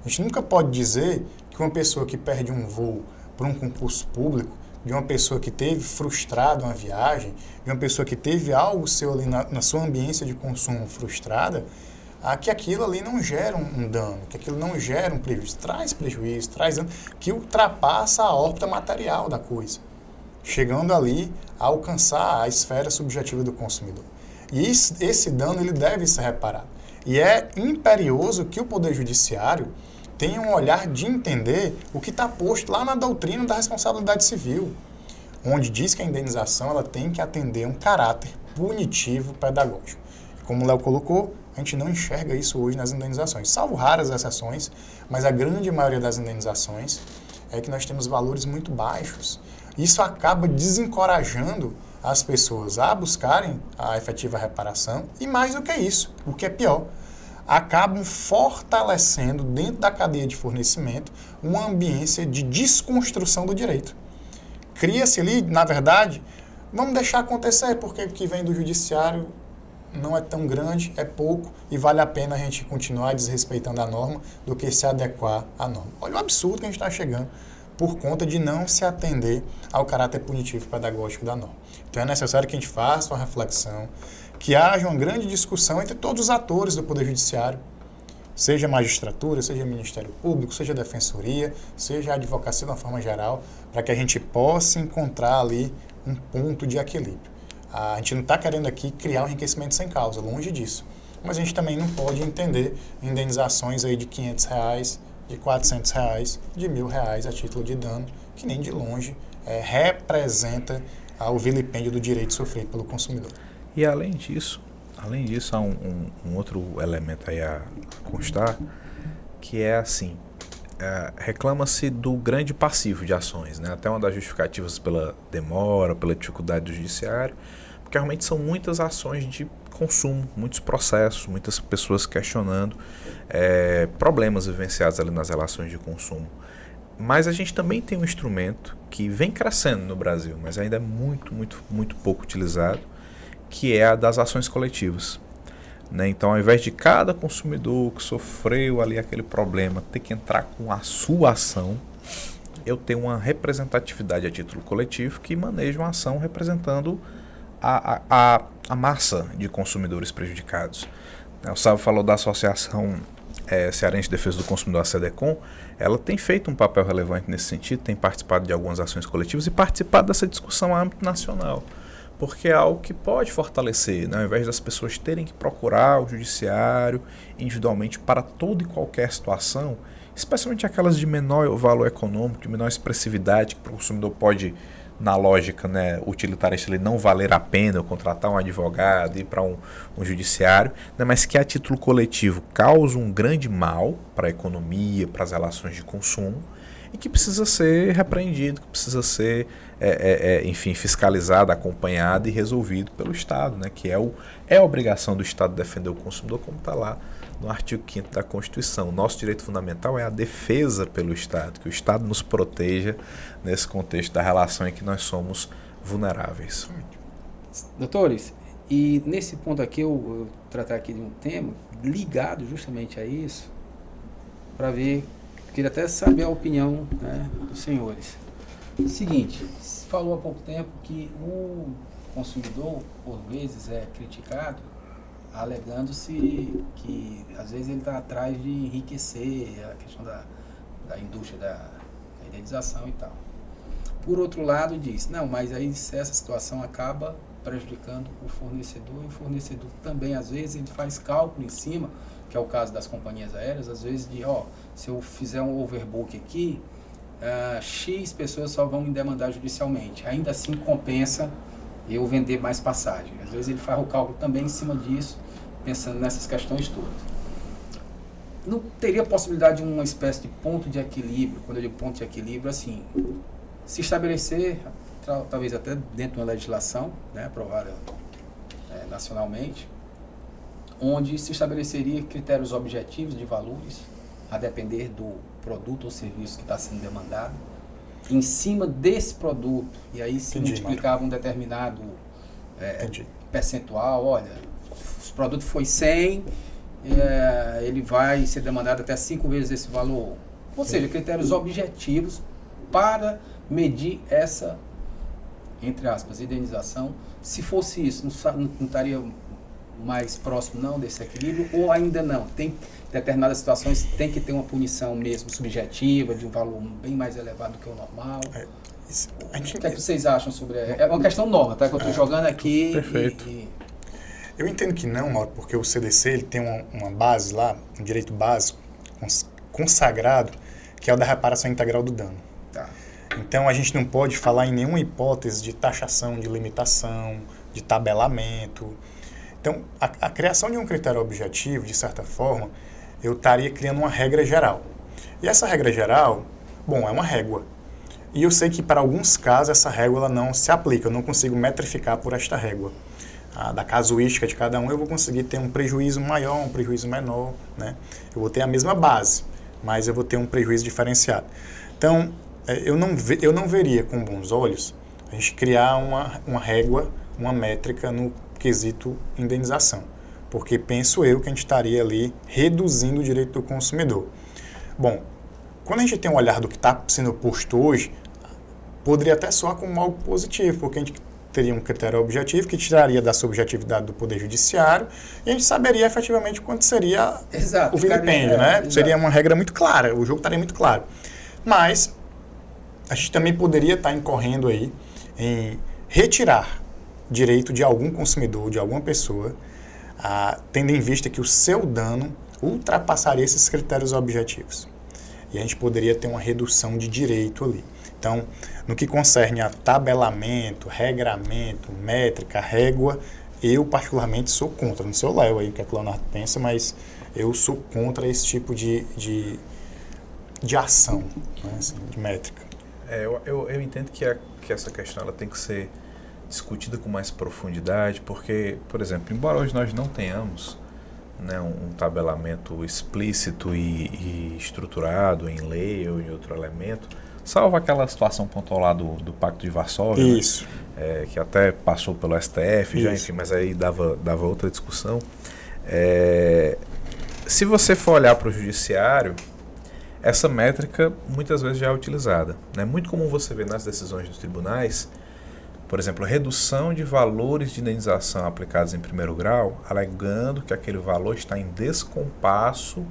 A gente nunca pode dizer que uma pessoa que perde um voo por um concurso público, de uma pessoa que teve frustrado uma viagem, de uma pessoa que teve algo seu ali na sua ambiência de consumo frustrada, que aquilo ali não gera um dano, que aquilo não gera um prejuízo, traz dano, que ultrapassa a órbita material da coisa, chegando ali a alcançar a esfera subjetiva do consumidor. E esse dano ele deve ser reparado. E é imperioso que o Poder Judiciário tenha um olhar de entender o que está posto lá na doutrina da responsabilidade civil, onde diz que a indenização ela tem que atender um caráter punitivo pedagógico. Como o Léo colocou, a gente não enxerga isso hoje nas indenizações, salvo raras exceções, mas a grande maioria das indenizações é que nós temos valores muito baixos. Isso acaba desencorajando as pessoas a buscarem a efetiva reparação e, mais do que isso, o que é pior, acabam fortalecendo dentro da cadeia de fornecimento uma ambiência de desconstrução do direito. Cria-se ali, na verdade, vamos deixar acontecer, porque o que vem do judiciário não é tão grande, é pouco, e vale a pena a gente continuar desrespeitando a norma do que se adequar à norma. Olha o absurdo que a gente está chegando por conta de não se atender ao caráter punitivo pedagógico da norma. Então é necessário que a gente faça uma reflexão, que haja uma grande discussão entre todos os atores do Poder Judiciário, seja a magistratura, seja o Ministério Público, seja a Defensoria, seja a advocacia de uma forma geral, para que a gente possa encontrar ali um ponto de equilíbrio. A gente não está querendo aqui criar um enriquecimento sem causa, longe disso. Mas a gente também não pode entender indenizações aí de R$500, de R$400, de R$1.000 a título de dano, que nem de longe representa o vilipêndio do direito sofrido pelo consumidor. E além disso há um outro elemento aí a constar, que é assim, reclama-se do grande passivo de ações, né? Até uma das justificativas pela demora, pela dificuldade do judiciário, porque realmente são muitas ações de consumo, muitos processos, muitas pessoas questionando problemas vivenciados ali nas relações de consumo. Mas a gente também tem um instrumento que vem crescendo no Brasil, mas ainda é muito, muito, muito pouco utilizado, que é a das ações coletivas. Né? Então, ao invés de cada consumidor que sofreu ali aquele problema ter que entrar com a sua ação, eu tenho uma representatividade a título coletivo que maneja uma ação representando a massa de consumidores prejudicados. O Sávio falou da Associação Cearense de Defesa do Consumidor, a SEDECON. Ela tem feito um papel relevante nesse sentido, tem participado de algumas ações coletivas e participado dessa discussão a âmbito nacional, porque é algo que pode fortalecer, né? Ao invés das pessoas terem que procurar o judiciário individualmente para toda e qualquer situação, especialmente aquelas de menor valor econômico, de menor expressividade, que o consumidor pode, na lógica, né, utilitarista, ele não valer a pena eu contratar um advogado, ir para um judiciário, né, mas que a título coletivo causa um grande mal para a economia, para as relações de consumo, e que precisa ser repreendido, que precisa ser, enfim, fiscalizado, acompanhado e resolvido pelo Estado, né? Que é a obrigação do Estado defender o consumidor, como está lá no artigo 5º da Constituição. O nosso direito fundamental é a defesa pelo Estado, que o Estado nos proteja nesse contexto da relação em que nós somos vulneráveis. Doutores, e nesse ponto aqui eu tratar aqui de um tema ligado justamente a isso, para ver. Queria até saber a opinião, né, dos senhores. Seguinte, se falou há pouco tempo que o consumidor, por vezes, é criticado, alegando-se que, às vezes, ele está atrás de enriquecer a questão da indústria da indenização e tal. Por outro lado, diz, não, mas aí essa situação acaba prejudicando o fornecedor, e o fornecedor também, às vezes, ele faz cálculo em cima, que é o caso das companhias aéreas, às vezes de, se eu fizer um overbook aqui, X pessoas só vão me demandar judicialmente. Ainda assim compensa eu vender mais passagem. Às vezes ele faz o cálculo também em cima disso, pensando nessas questões todas. Não teria possibilidade de uma espécie de ponto de equilíbrio, quando eu digo ponto de equilíbrio, assim, se estabelecer, talvez até dentro de uma legislação, né, aprovada nacionalmente, onde se estabeleceria critérios objetivos de valores, a depender do produto ou serviço que está sendo demandado, em cima desse produto, e aí se multiplicava um determinado percentual. Olha, se o produto foi 100, ele vai ser demandado até 5 vezes esse valor. Ou seja, critérios objetivos para medir essa, entre aspas, indenização. Se fosse isso, não estaria mais próximo não desse equilíbrio, ou ainda não? Tem determinadas situações tem que ter uma punição mesmo subjetiva, de um valor bem mais elevado do que o normal. O que é que vocês acham sobre... É uma questão nova, tá? Que eu estou jogando aqui. Perfeito. Eu entendo que não, Mauro, porque o CDC ele tem uma base lá, um direito básico, consagrado, que é o da reparação integral do dano. Tá. Então, a gente não pode falar em nenhuma hipótese de taxação, de limitação, de tabelamento. Então, a criação de um critério objetivo, de certa forma, eu estaria criando uma regra geral. E essa regra geral, bom, é uma régua. E eu sei que para alguns casos essa régua ela não se aplica, eu não consigo metrificar por esta régua. Da casuística de cada um eu vou conseguir ter um prejuízo maior, um prejuízo menor, né? Eu vou ter a mesma base, mas eu vou ter um prejuízo diferenciado. Então, eu não veria com bons olhos a gente criar uma régua, uma métrica no quesito indenização, porque penso eu que a gente estaria ali reduzindo o direito do consumidor. Bom, quando a gente tem um olhar do que está sendo posto hoje, poderia até soar como algo positivo, porque a gente teria um critério objetivo que tiraria da subjetividade do Poder Judiciário e a gente saberia efetivamente quanto seria o vilipêndio, né? Exato. Seria uma regra muito clara, o jogo estaria muito claro. Mas a gente também poderia estar incorrendo aí em retirar direito de algum consumidor, de alguma pessoa, tendo em vista que o seu dano ultrapassaria esses critérios objetivos. E a gente poderia ter uma redução de direito ali. Então, no que concerne a tabelamento, regramento, métrica, régua, eu particularmente sou contra. Não sei o Léo aí, o que é que o Leonardo pensa, mas eu sou contra esse tipo de ação, né, assim, de métrica. Eu entendo que essa questão ela tem que ser discutida com mais profundidade, porque, por exemplo, embora hoje nós não tenhamos, né, um tabelamento explícito e estruturado em lei ou em outro elemento, salvo aquela situação pontual lá do Pacto de Varsóvia, Isso. Né, que até passou pelo STF, já, enfim, mas aí dava outra discussão. Se você for olhar para o judiciário, essa métrica muitas vezes já é utilizada. É muito comum você ver nas decisões dos tribunais, por exemplo, redução de valores de indenização aplicados em primeiro grau, alegando que aquele valor está em descompasso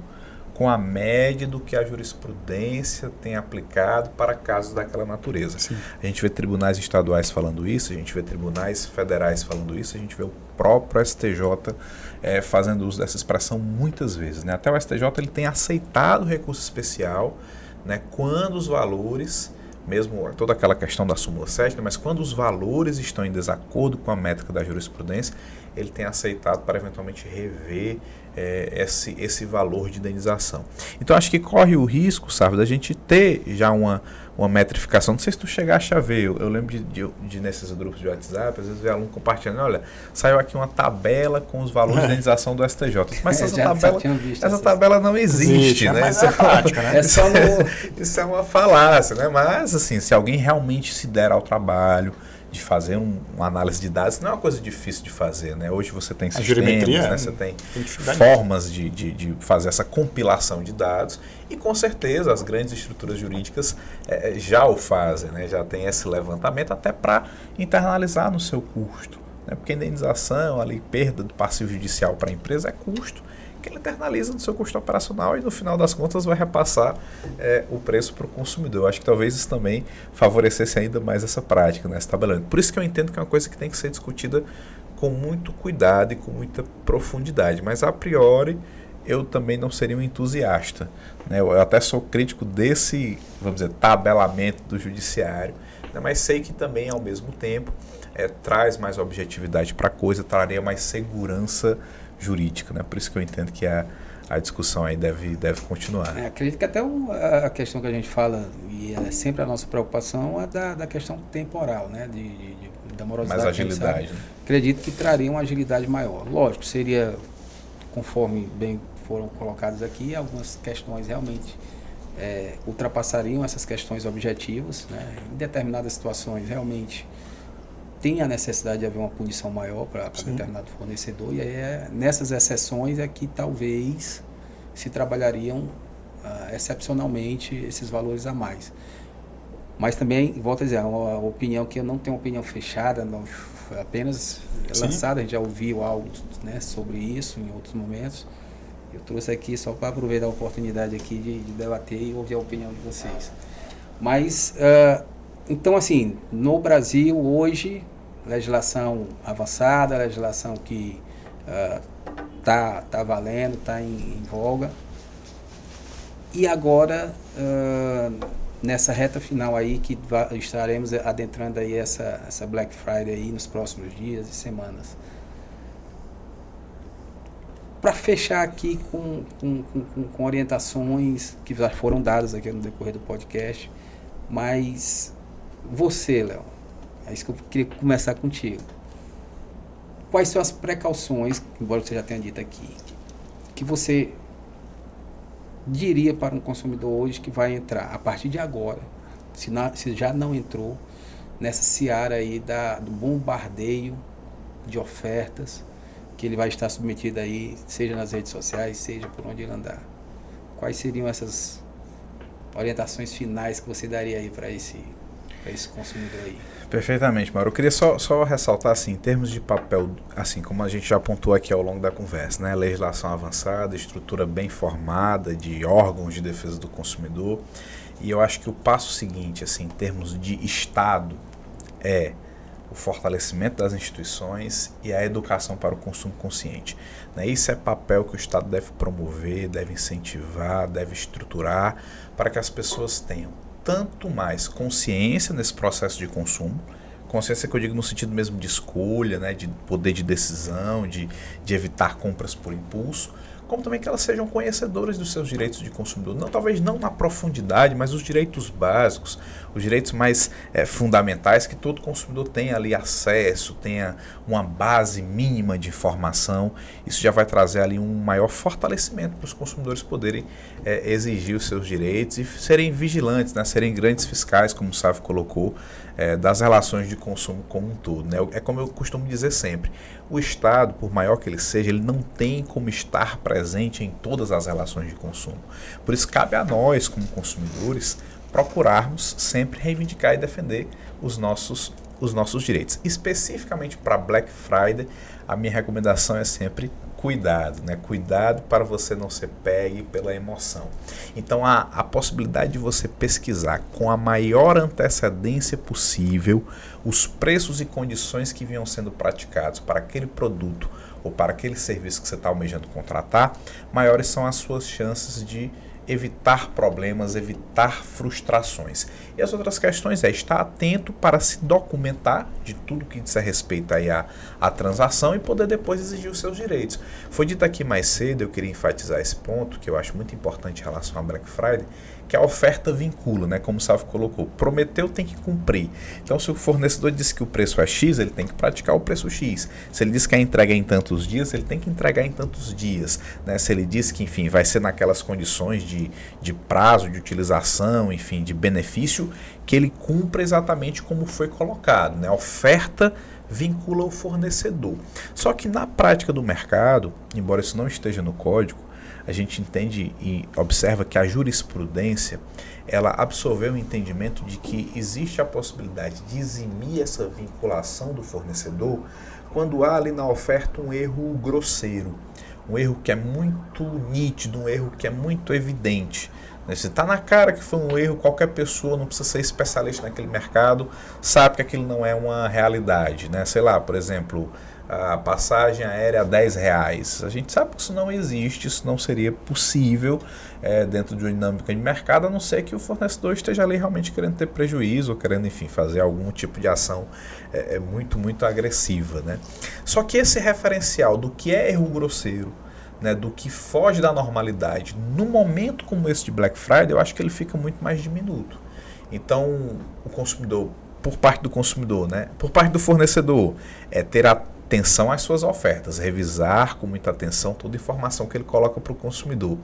com a média do que a jurisprudência tem aplicado para casos daquela natureza. Sim. A gente vê tribunais estaduais falando isso, a gente vê tribunais federais falando isso, a gente vê o próprio STJ fazendo uso dessa expressão muitas vezes, né? Até o STJ ele tem aceitado o recurso especial, né, quando os valores, mesmo toda aquela questão da súmula 7, né, mas quando os valores estão em desacordo com a métrica da jurisprudência, ele tem aceitado para eventualmente rever esse valor de indenização. Então, acho que corre o risco, sabe, da gente ter já uma metrificação. Não sei se tu chegaste a ver, eu lembro de nesses grupos de WhatsApp, às vezes ver aluno compartilhando, olha, saiu aqui uma tabela com os valores de indenização do STJ. Mas essa tabela não existe, né? Mas é prática, né? Isso é uma falácia, né? Mas, assim, se alguém realmente se der ao trabalho de fazer uma análise de dados, não é uma coisa difícil de fazer, né? Hoje você tem sistemas, né? Você tem formas de fazer essa compilação de dados e, com certeza, as grandes estruturas jurídicas já o fazem, né? Já tem esse levantamento até para internalizar no seu custo, né? Porque a indenização, ali, perda do passivo judicial para a empresa é custo que ele internaliza no seu custo operacional e no final das contas vai repassar o preço para o consumidor. Eu acho que talvez isso também favorecesse ainda mais essa prática, né, esse tabelamento. Por isso que eu entendo que é uma coisa que tem que ser discutida com muito cuidado e com muita profundidade, mas a priori eu também não seria um entusiasta, né? Eu até sou crítico desse, vamos dizer, tabelamento do judiciário, né? Mas sei que também ao mesmo tempo traz mais objetividade para a coisa, traria mais segurança jurídica, né? Por isso que eu entendo que a discussão aí deve continuar. Acredito que até a questão que a gente fala, e é sempre a nossa preocupação, é da questão temporal, né? Da morosidade. Mais agilidade. Né? Acredito que traria uma agilidade maior. Lógico, seria conforme bem foram colocadas aqui, algumas questões realmente ultrapassariam essas questões objetivas, né? Em determinadas situações realmente tem a necessidade de haver uma punição maior para determinado fornecedor, e aí nessas exceções é que talvez se trabalhariam excepcionalmente esses valores a mais. Mas também, volto a dizer, é uma opinião que eu não tenho opinião fechada, não, foi apenas lançada, a gente já ouviu algo, né, sobre isso em outros momentos. Eu trouxe aqui só para aproveitar a oportunidade aqui de debater e ouvir a opinião de vocês. Mas, então assim, no Brasil hoje, legislação avançada, legislação que tá valendo, está em voga. E agora, nessa reta final aí, que estaremos adentrando aí essa Black Friday aí nos próximos dias e semanas. Para fechar aqui com orientações que já foram dadas aqui no decorrer do podcast, mas você, Léo, é isso que eu queria começar contigo. Quais são as precauções, embora você já tenha dito aqui, que você diria para um consumidor hoje que vai entrar a partir de agora, se já não entrou, nessa seara aí do bombardeio de ofertas que ele vai estar submetido aí, seja nas redes sociais, seja por onde ele andar? Quais seriam essas orientações finais que você daria aí para esse consumidor aí? Perfeitamente, Mauro. Eu queria só ressaltar, assim, em termos de papel, assim, como a gente já apontou aqui ao longo da conversa, né? Legislação avançada, estrutura bem formada de órgãos de defesa do consumidor. E eu acho que o passo seguinte, assim, em termos de Estado, é o fortalecimento das instituições e a educação para o consumo consciente. Isso é papel que o Estado deve promover, deve incentivar, deve estruturar para que as pessoas tenham tanto mais consciência nesse processo de consumo, consciência que eu digo no sentido mesmo de escolha, né, de poder de decisão, de evitar compras por impulso, como também que elas sejam conhecedoras dos seus direitos de consumidor. Talvez não na profundidade, mas os direitos básicos, os direitos mais fundamentais, que todo consumidor tenha ali acesso, tenha uma base mínima de informação. Isso já vai trazer ali um maior fortalecimento para os consumidores poderem exigir os seus direitos e serem vigilantes, né, serem grandes fiscais, como o Sávio colocou, das relações de consumo como um todo, né? É como eu costumo dizer sempre, o Estado, por maior que ele seja, ele não tem como estar presente em todas as relações de consumo. Por isso cabe a nós, como consumidores, procurarmos sempre reivindicar e defender os nossos direitos. Especificamente para Black Friday, a minha recomendação é sempre cuidado, né? Cuidado para você não ser pegue pela emoção. Então, a possibilidade de você pesquisar com a maior antecedência possível os preços e condições que vinham sendo praticados para aquele produto ou para aquele serviço que você está almejando contratar, maiores são as suas chances de evitar problemas, evitar frustrações. E as outras questões é estar atento para se documentar de tudo que diz a respeito aí à transação e poder depois exigir os seus direitos. Foi dito aqui mais cedo, eu queria enfatizar esse ponto, que eu acho muito importante em relação à Black Friday, que a oferta vincula, né? Como o Sávio colocou, prometeu tem que cumprir. Então, se o fornecedor disse que o preço é X, ele tem que praticar o preço X. Se ele diz que a entrega é em tantos dias, ele tem que entregar em tantos dias, né? Se ele diz que, enfim, vai ser naquelas condições de prazo, de utilização, enfim, de benefício, que ele cumpra exatamente como foi colocado, né? A oferta vincula o fornecedor. Só que na prática do mercado, embora isso não esteja no código, a gente entende e observa que a jurisprudência, ela absorveu o entendimento de que existe a possibilidade de eximir essa vinculação do fornecedor quando há ali na oferta um erro grosseiro, um erro que é muito nítido, um erro que é muito evidente. Se está na cara que foi um erro, qualquer pessoa, não precisa ser especialista naquele mercado, sabe que aquilo não é uma realidade, né? Sei lá, por exemplo, a passagem aérea R$10. A gente sabe que isso não existe, isso não seria possível dentro de uma dinâmica de mercado, a não ser que o fornecedor esteja ali realmente querendo ter prejuízo, ou querendo, enfim, fazer algum tipo de ação muito, muito agressiva, né? Só que esse referencial do que é erro grosseiro, né, do que foge da normalidade, num momento como esse de Black Friday, eu acho que ele fica muito mais diminuto. Então, o consumidor, por parte do consumidor, né, por parte do fornecedor, ter atenção às suas ofertas, revisar com muita atenção toda a informação que ele coloca para o consumidor.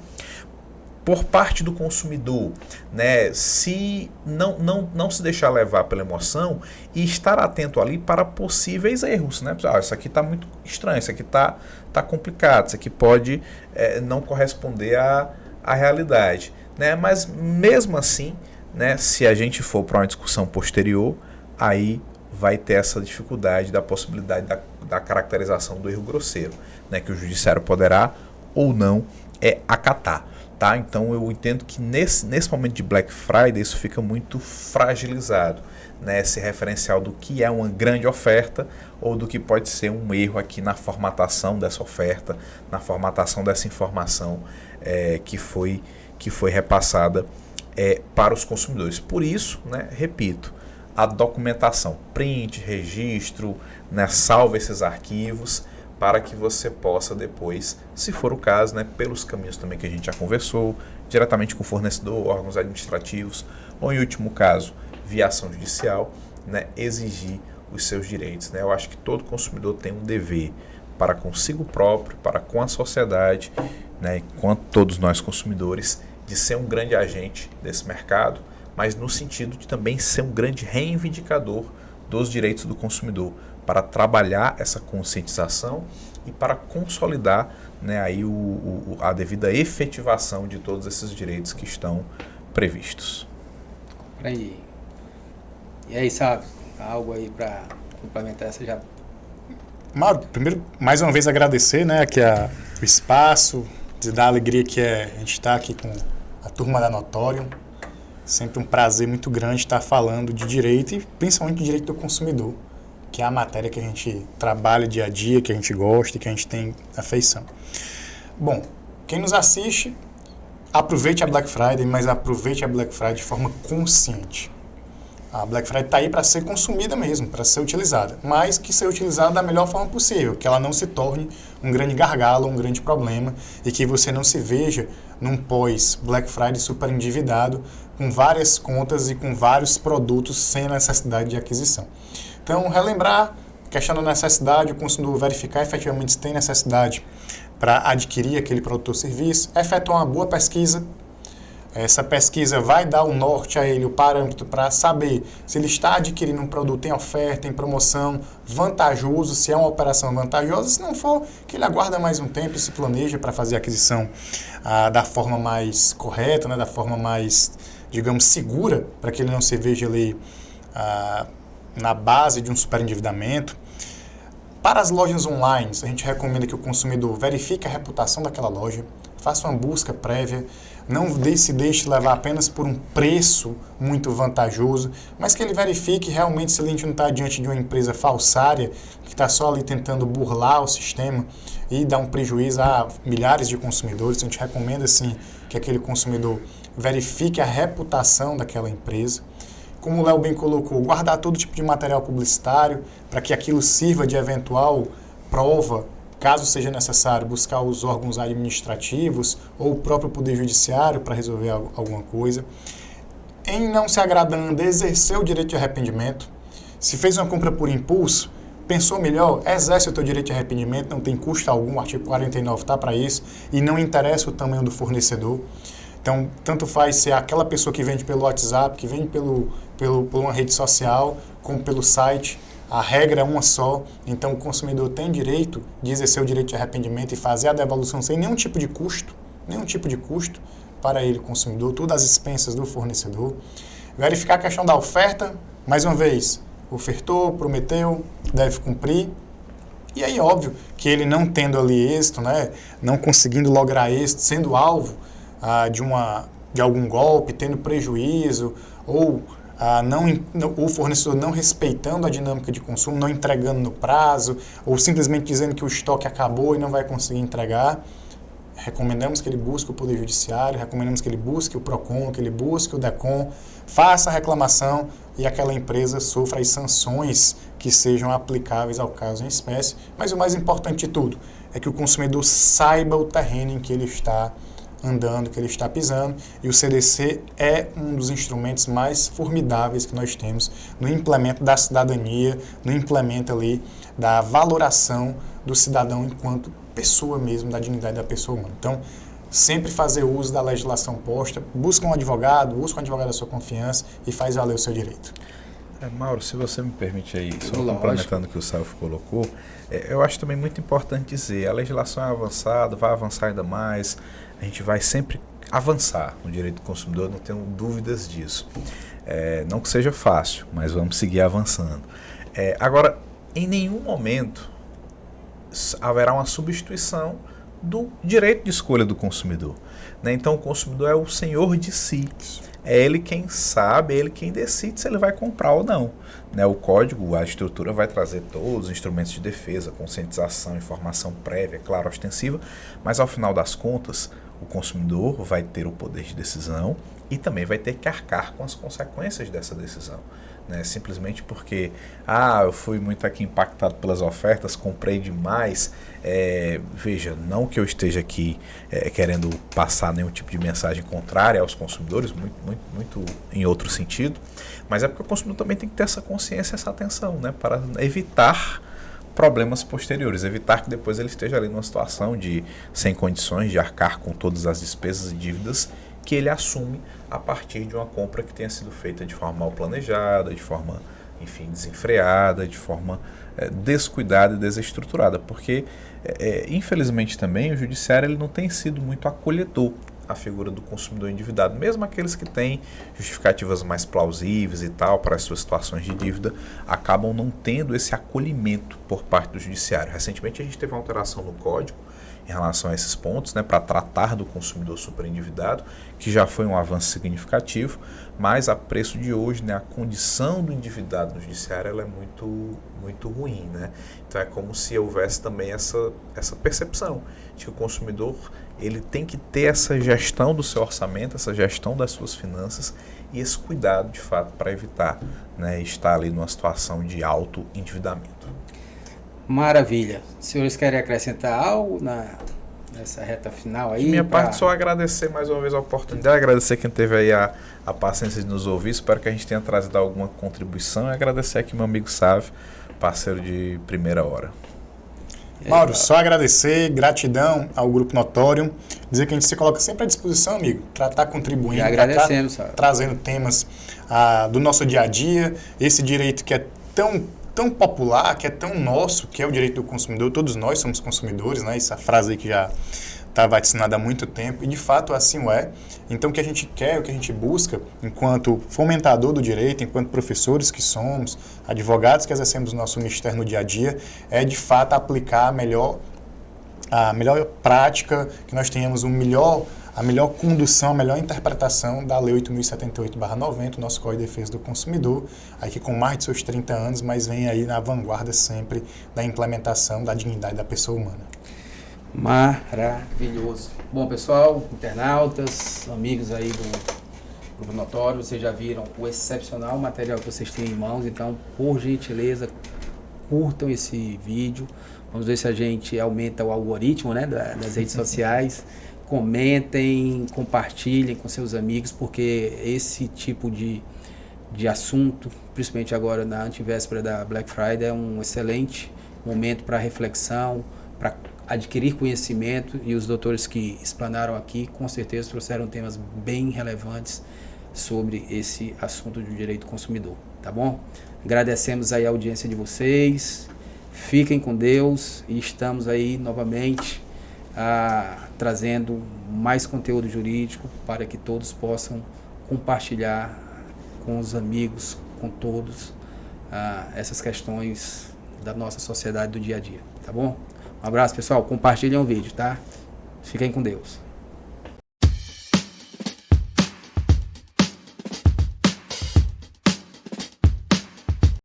Por parte do consumidor, né, se não se deixar levar pela emoção e estar atento ali para possíveis erros, né? Isso aqui está muito estranho, isso aqui está complicado, isso aqui pode não corresponder à realidade, né? Mas mesmo assim, né, se a gente for para uma discussão posterior, aí vai ter essa dificuldade da possibilidade da caracterização do erro grosseiro, né, que o judiciário poderá ou não acatar. Tá? Então eu entendo que nesse momento de Black Friday isso fica muito fragilizado, né? Esse referencial do que é uma grande oferta ou do que pode ser um erro aqui na formatação dessa oferta, na formatação dessa informação que foi repassada para os consumidores. Por isso, né, repito, a documentação, print, registro, né, salva esses arquivos, para que você possa depois, se for o caso, né, pelos caminhos também que a gente já conversou, diretamente com o fornecedor, órgãos administrativos, ou em último caso, via ação judicial, né, exigir os seus direitos. Né? Eu acho que todo consumidor tem um dever para consigo próprio, para com a sociedade, né, enquanto todos nós consumidores, de ser um grande agente desse mercado, mas no sentido de também ser um grande reivindicador dos direitos do consumidor, para trabalhar essa conscientização e para consolidar, né, aí a devida efetivação de todos esses direitos que estão previstos. E aí, sabe, algo aí para complementar essa já? Mauro, primeiro, mais uma vez agradecer, né, aqui o espaço, de dar a alegria que a gente está aqui com a turma da Notorium. Sempre um prazer muito grande estar falando de direito e principalmente de direito do consumidor, que é a matéria que a gente trabalha dia a dia, que a gente gosta e que a gente tem afeição. Bom, quem nos assiste, aproveite a Black Friday, mas aproveite a Black Friday de forma consciente. A Black Friday está aí para ser consumida mesmo, para ser utilizada, mas que ser utilizada da melhor forma possível, que ela não se torne um grande gargalo, um grande problema e que você não se veja num pós-Black Friday super endividado, com várias contas e com vários produtos sem necessidade de aquisição. Então, relembrar, questão da necessidade, o consumidor verificar efetivamente se tem necessidade para adquirir aquele produto ou serviço, efetuar uma boa pesquisa. Essa pesquisa vai dar o norte a ele, o parâmetro para saber se ele está adquirindo um produto em oferta, em promoção, vantajoso, se é uma operação vantajosa. Se não for, que ele aguarda mais um tempo e se planeja para fazer a aquisição da forma mais correta, né, da forma mais, digamos, segura, para que ele não se veja ali na base de um superendividamento. Para as lojas online, a gente recomenda que o consumidor verifique a reputação daquela loja, faça uma busca prévia, não se deixe levar apenas por um preço muito vantajoso, mas que ele verifique realmente se a gente não está diante de uma empresa falsária que está só ali tentando burlar o sistema e dar um prejuízo a milhares de consumidores. A gente recomenda, sim, que aquele consumidor verifique a reputação daquela empresa. Como o Léo bem colocou, guardar todo tipo de material publicitário para que aquilo sirva de eventual prova, caso seja necessário, buscar os órgãos administrativos ou o próprio Poder Judiciário para resolver alguma coisa. Em não se agradando, exercer o direito de arrependimento. Se fez uma compra por impulso, pensou melhor, exerce o teu direito de arrependimento, não tem custo algum, o artigo 49 está para isso, e não interessa o tamanho do fornecedor. Então, tanto faz ser aquela pessoa que vende pelo WhatsApp, que vende por uma rede social, como pelo site. A regra é uma só, então o consumidor tem direito de exercer o direito de arrependimento e fazer a devolução sem nenhum tipo de custo para ele, consumidor, tudo às expensas do fornecedor. Verificar a questão da oferta, mais uma vez, ofertou, prometeu, deve cumprir. E aí, óbvio, que ele não tendo ali êxito, né, não conseguindo lograr êxito, sendo alvo de algum golpe, tendo prejuízo, ou o fornecedor não respeitando a dinâmica de consumo, não entregando no prazo, ou simplesmente dizendo que o estoque acabou e não vai conseguir entregar, recomendamos que ele busque o Poder Judiciário, recomendamos que ele busque o PROCON, que ele busque o DECON, faça a reclamação e aquela empresa sofra as sanções que sejam aplicáveis ao caso em espécie. Mas o mais importante de tudo é que o consumidor saiba o terreno em que ele está andando, que ele está pisando, e o CDC é um dos instrumentos mais formidáveis que nós temos no implemento da cidadania, no implemento ali da valoração do cidadão enquanto pessoa mesmo, da dignidade da pessoa humana. Então, sempre fazer uso da legislação posta, busca um advogado da sua confiança e faz valer o seu direito. Mauro, se você me permite aí, só Lógico. complementando o que o Salvo colocou, eu acho também muito importante dizer, a legislação é avançada, vai avançar ainda mais, a gente vai sempre avançar no direito do consumidor, não tenho dúvidas disso. Não que seja fácil, mas vamos seguir avançando. Agora, em nenhum momento haverá uma substituição do direito de escolha do consumidor, né? Então, o consumidor é o senhor de si. É ele quem sabe, é ele quem decide se ele vai comprar ou não, né? O código, a estrutura vai trazer todos os instrumentos de defesa, conscientização, informação prévia, claro, ostensiva, mas ao final das contas, o consumidor vai ter o poder de decisão e também vai ter que arcar com as consequências dessa decisão, né? Simplesmente porque, eu fui muito aqui impactado pelas ofertas, comprei demais. Veja, não que eu esteja aqui querendo passar nenhum tipo de mensagem contrária aos consumidores, muito em outro sentido, mas é porque o consumidor também tem que ter essa consciência, essa atenção, né, para evitar problemas posteriores, evitar que depois ele esteja ali numa situação de sem condições de arcar com todas as despesas e dívidas que ele assume a partir de uma compra que tenha sido feita de forma mal planejada, de forma, enfim, desenfreada, de forma descuidada e desestruturada, porque infelizmente também o judiciário ele não tem sido muito acolhedor à figura do consumidor endividado, mesmo aqueles que têm justificativas mais plausíveis e tal para as suas situações de dívida, acabam não tendo esse acolhimento por parte do judiciário. Recentemente a gente teve uma alteração no código em relação a esses pontos, né, para tratar do consumidor superendividado, que já foi um avanço significativo, mas a preço de hoje, né, a condição do endividado no judiciário ela é muito ruim, né? Então é como se houvesse também essa percepção de que o consumidor ele tem que ter essa gestão do seu orçamento, essa gestão das suas finanças e esse cuidado de fato para evitar, né, estar ali numa situação de alto endividamento. Maravilha. Os senhores querem acrescentar algo nessa reta final aí? De minha parte, só agradecer mais uma vez a oportunidade, agradecer quem teve aí a paciência de nos ouvir, espero que a gente tenha trazido alguma contribuição e agradecer aqui meu amigo Sávio, parceiro de primeira hora. Mauro, só agradecer, gratidão ao Grupo Notorium, dizer que a gente se coloca sempre à disposição, amigo, para estar contribuindo, agradecemos, trazendo temas do nosso dia a dia, esse direito que é tão popular, que é tão nosso, que é o direito do consumidor. Todos nós somos consumidores, né? Essa frase aí que já está vaticinada há muito tempo, e de fato assim o é. Então o que a gente quer, o que a gente busca, enquanto fomentador do direito, enquanto professores que somos, advogados que exercemos o nosso ministério no dia a dia, é de fato aplicar a melhor prática, que nós tenhamos a melhor condução, a melhor interpretação da Lei 8.078/90, nosso Código de Defesa do Consumidor, aqui com mais de seus 30 anos, mas vem aí na vanguarda sempre da implementação da dignidade da pessoa humana. Maravilhoso. Bom, pessoal, internautas, amigos aí do Grupo Notório, vocês já viram o excepcional material que vocês têm em mãos, então, por gentileza, curtam esse vídeo. Vamos ver se a gente aumenta o algoritmo, né, das redes sociais. Comentem, compartilhem com seus amigos, porque esse tipo de assunto, principalmente agora na antivéspera da Black Friday, é um excelente momento para reflexão, para adquirir conhecimento, e os doutores que explanaram aqui com certeza trouxeram temas bem relevantes sobre esse assunto do direito do consumidor, tá bom? Agradecemos aí a audiência de vocês, fiquem com Deus e estamos aí novamente trazendo mais conteúdo jurídico para que todos possam compartilhar com os amigos, com todos, essas questões da nossa sociedade do dia a dia, tá bom? Um abraço, pessoal, compartilhem o vídeo, tá? Fiquem com Deus.